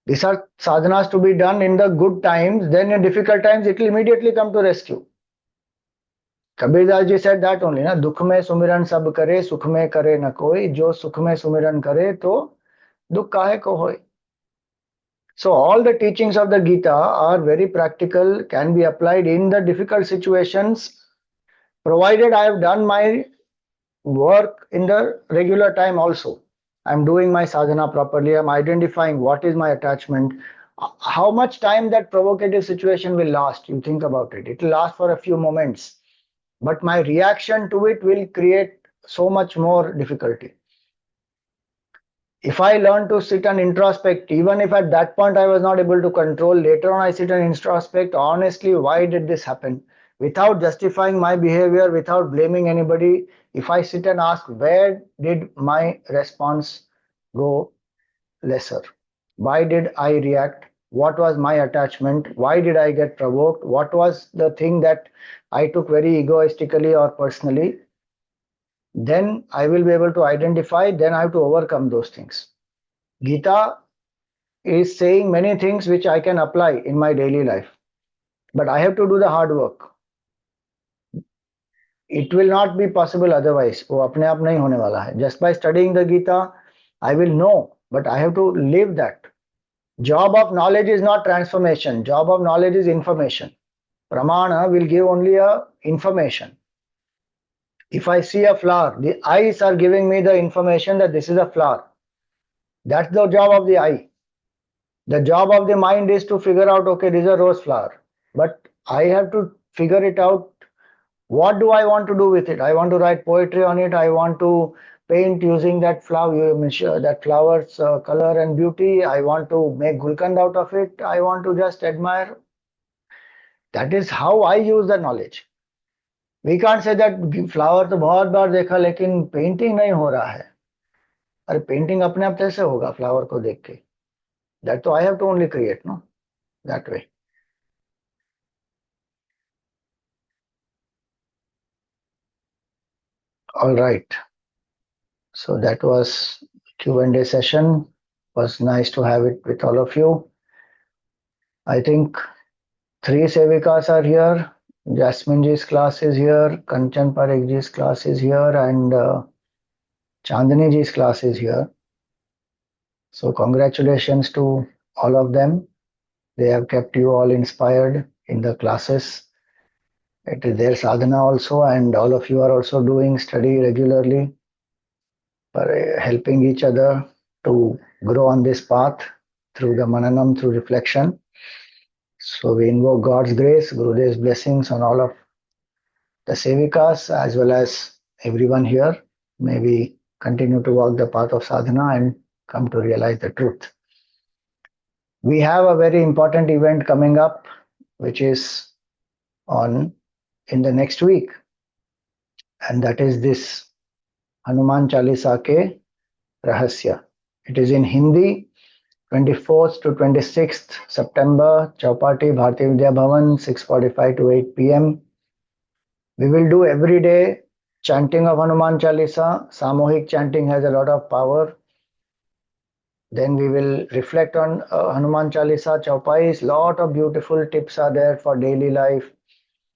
B: These are sadhanas to be done in the good times, then in difficult times it will immediately come to rescue. Kabir Das ji said that only, na, dukh mein sumiran sab kare, sukh mein kare na koi, jo sukh mein sumiran kare to dukh kahe ko hoy. So all the teachings of the Gita are very practical, can be applied in the difficult situations, provided I have done my work in the regular time also. I'm doing my sadhana properly, I'm identifying what is my attachment, how much time that provocative situation will last. You think about it, it will last for a few moments, but my reaction to it will create so much more difficulty. If I learn to sit and introspect, even if at that point I was not able to control, later on I sit and introspect, honestly, why did this happen? Without justifying my behavior, without blaming anybody, if I sit and ask, where did my response go lesser? Why did I react? What was my attachment? Why did I get provoked? What was the thing that I took very egoistically or personally? Then I will be able to identify, then I have to overcome those things. Gita is saying many things which I can apply in my daily life, but I have to do the hard work. It will not be possible otherwise. वो अपने आप नहीं होने वाला है. Just by studying the Gita, I will know, but I have to live that. Job of knowledge is not transformation. Job of knowledge is information. Pramana will give only a information. If I see a flower, the eyes are giving me the information that this is a flower. That's the job of the eye. The job of the mind is to figure out, okay, this is a rose flower, but I have to figure it out. What do I want to do with it? I want to write poetry on it. I want to paint using that flower, that flower's color and beauty. I want to make gulkand out of it. I want to just admire. That is how I use the knowledge. We can't say that flower तो बहुत बार देखा लेकिन painting नहीं हो रहा है. अरे painting अपने आप कैसे होगा फ्लावर को देख के? That तो I have to only create, no? That way. All right. So that was Q&A session. Was nice to have it with all of you. I think 3 Sevikas are here. Jasmine ji's class is here. Kanchan Parekh ji's class is here, and Chandani ji's class is here. So congratulations to all of them. They have kept you all inspired in the classes. It is their sadhana also, and all of you are also doing study regularly, for helping each other to grow on this path through the mananam, through reflection. So we invoke God's grace, Gurudev's blessings on all of the Sevikas as well as everyone here. May we continue to walk the path of sadhana and come to realize the truth. We have a very important event coming up, which is in the next week, and that is this Hanuman Chalisa ke Rahasya. It is in Hindi, 24th to 26th September, Chowpatty, Bharatiya Vidya Bhavan, 6:45 to 8 p.m. We will do every day chanting of Hanuman Chalisa. Samohik chanting has a lot of power. Then we will reflect on Hanuman Chalisa, Chaupais. Lot of beautiful tips are there for daily life,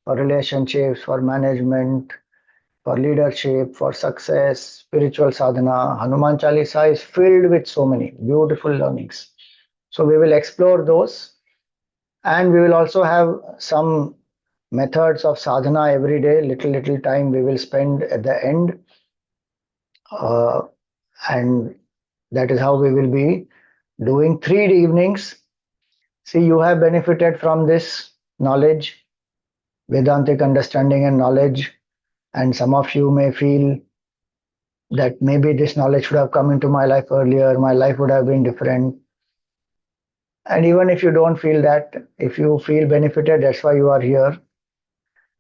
B: for relationships, for management, for leadership, for success, spiritual sadhana. Hanuman Chalisa is filled with so many beautiful learnings. So we will explore those, and we will also have some methods of sadhana every day. Little time we will spend at the end, and that is how we will be doing 3 evenings. See, you have benefited from this knowledge, Vedantic understanding and knowledge, and some of you may feel that maybe this knowledge should have come into my life earlier, my life would have been different. And even if you don't feel that, if you feel benefited, that's why you are here,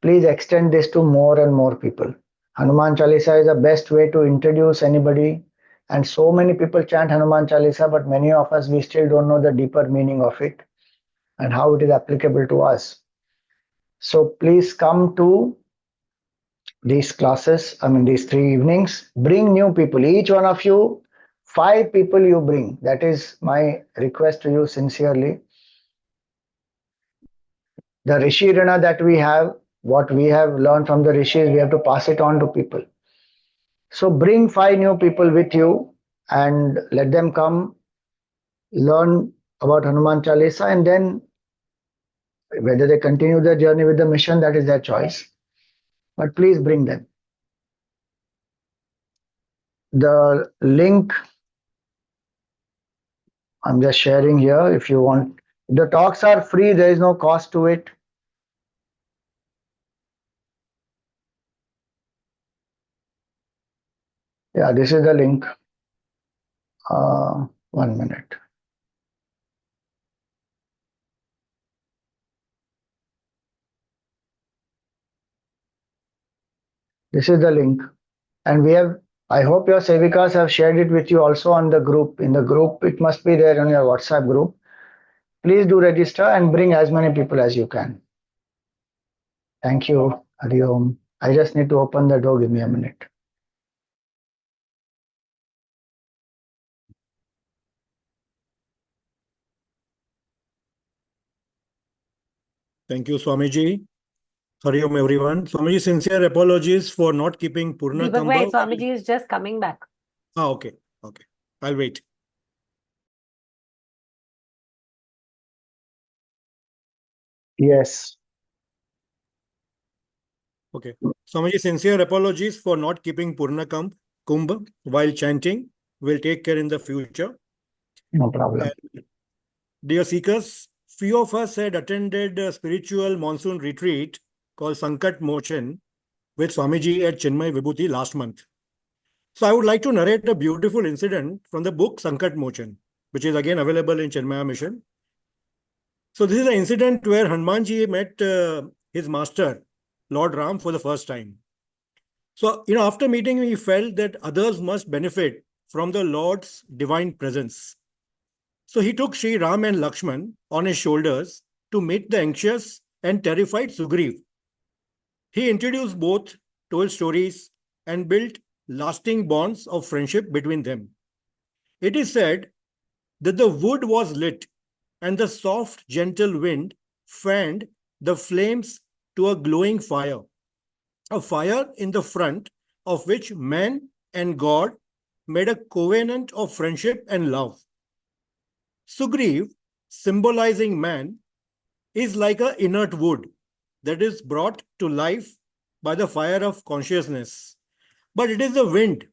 B: please extend this to more and more people. Hanuman Chalisa is the best way to introduce anybody. And so many people chant Hanuman Chalisa, but many of us, we still don't know the deeper meaning of it and how it is applicable to us. So please come to these classes, these 3 evenings. Bring new people, each one of you, 5 people you bring. That is my request to you sincerely. The Rishi Rana that we have, what we have learned from the Rishis, we have to pass it on to people. So bring 5 new people with you and let them come learn about Hanuman Chalisa, and then whether they continue their journey with the mission, that is their choice. But please bring them. The link I'm just sharing here if you want. The talks are free, there is no cost to it. Yeah, this is the link. 1 minute. This is the link. And we have, I hope your Sevikas have shared it with you also on the group. In the group, it must be there on your WhatsApp group. Please do register and bring as many people as you can. Thank you. Hari Om. I just need to open the door. Give me a minute.
G: Thank you, Swamiji. Hari Om, everyone. Swamiji, sincere apologies for not keeping Purna
E: Deepak Bhai,
G: Kamba.
E: Swamiji is just coming back.
G: Okay. Okay. I'll wait.
B: Yes.
G: Okay. Swamiji, sincere apologies for not keeping Purna Kumbh while chanting. We'll take care in the future.
B: No problem.
G: And dear seekers, few of us had attended a spiritual monsoon retreat called Sankat Mochan with Swamiji at Chinmaya Vibhuti last month. So I would like to narrate a beautiful incident from the book Sankat Mochan, which is again available in Chinmaya Mission. So this is an incident where Hanumanji met his master, Lord Ram, for the first time. So, after meeting him, he felt that others must benefit from the Lord's divine presence. So he took Sri Ram and Lakshman on his shoulders to meet the anxious and terrified Sugriv. He introduced both, told stories, and built lasting bonds of friendship between them. It is said that the wood was lit and the soft, gentle wind fanned the flames to a glowing fire, a fire in the front of which man and God made a covenant of friendship and love. Sugriv, symbolizing man, is like an inert wood that is brought to life by the fire of consciousness. But it is the wind,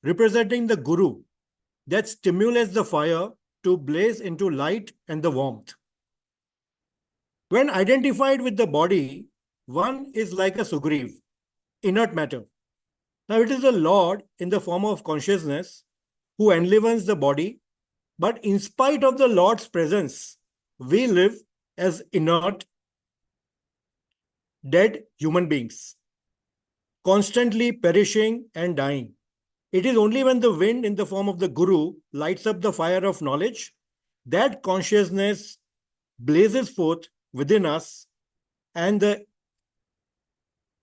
G: representing the Guru, that stimulates the fire to blaze into light and the warmth. When identified with the body, one is like a Sugriv, inert matter. Now it is the Lord in the form of consciousness who enlivens the body, but in spite of the Lord's presence, we live as inert, dead human beings, constantly perishing and dying. It is only when the wind in the form of the Guru lights up the fire of knowledge that consciousness blazes forth within us and the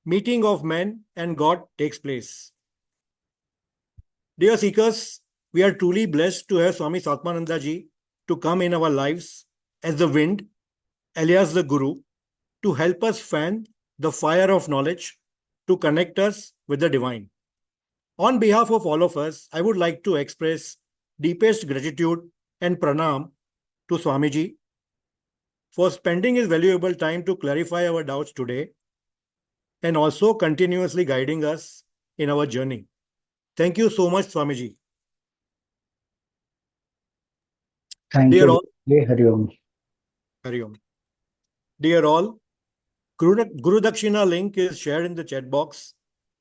G: meeting of man and God takes place. Dear seekers, we are truly blessed to have Swami Satmananda Ji to come in our lives as the wind, alias the Guru, to help us fan the fire of knowledge, to connect us with the divine. On behalf of all of us, I would like to express deepest gratitude and pranam to Swamiji for spending his valuable time to clarify our doubts today and also continuously guiding us in our journey. Thank you so much, Swamiji.
B: Thank
G: Dear
B: you.
G: all,
B: Hari Om.
G: Hari Om. Dear all, Guru Dakshina link is shared in the chat box.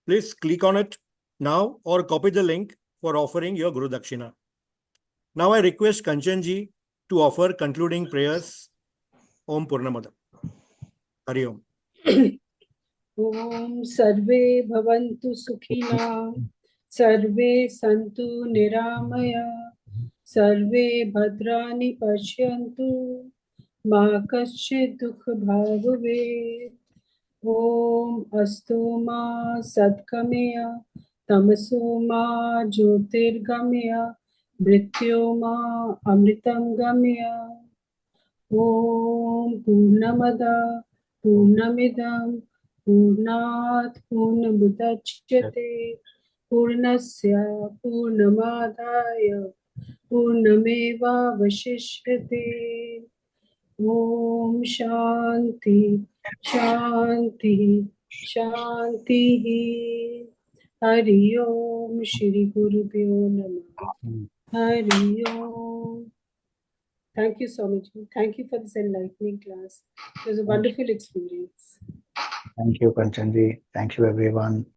G: Please click on it, now or copy the link for offering your Guru Dakshina. Now I request Kanchanji to offer concluding prayers. Om Purnamada. Hari Om.
H: Om Sarve Bhavantu Sukhina, Sarve Santu Niramaya, Sarve Bhadrani Pashyantu, Ma Kaschid Dukh Bhagave. Om Astu Ma Satkamaya, Tamaso Ma Jyotirgamaya, Mrityo Ma Amritam Gamaya. Om Purnamada Purnamidam Purnat Purnamudachyate Purnasya Purnamadaya Purnameva Vashishyate. Om Shanti Shanti Shanti. Hari Om Shri Gurubhyo Namah. Hari Om. Thank you so much. Thank you for this enlightening class. It was a wonderful experience.
B: Thank you, Kanchanji. Thank you, everyone.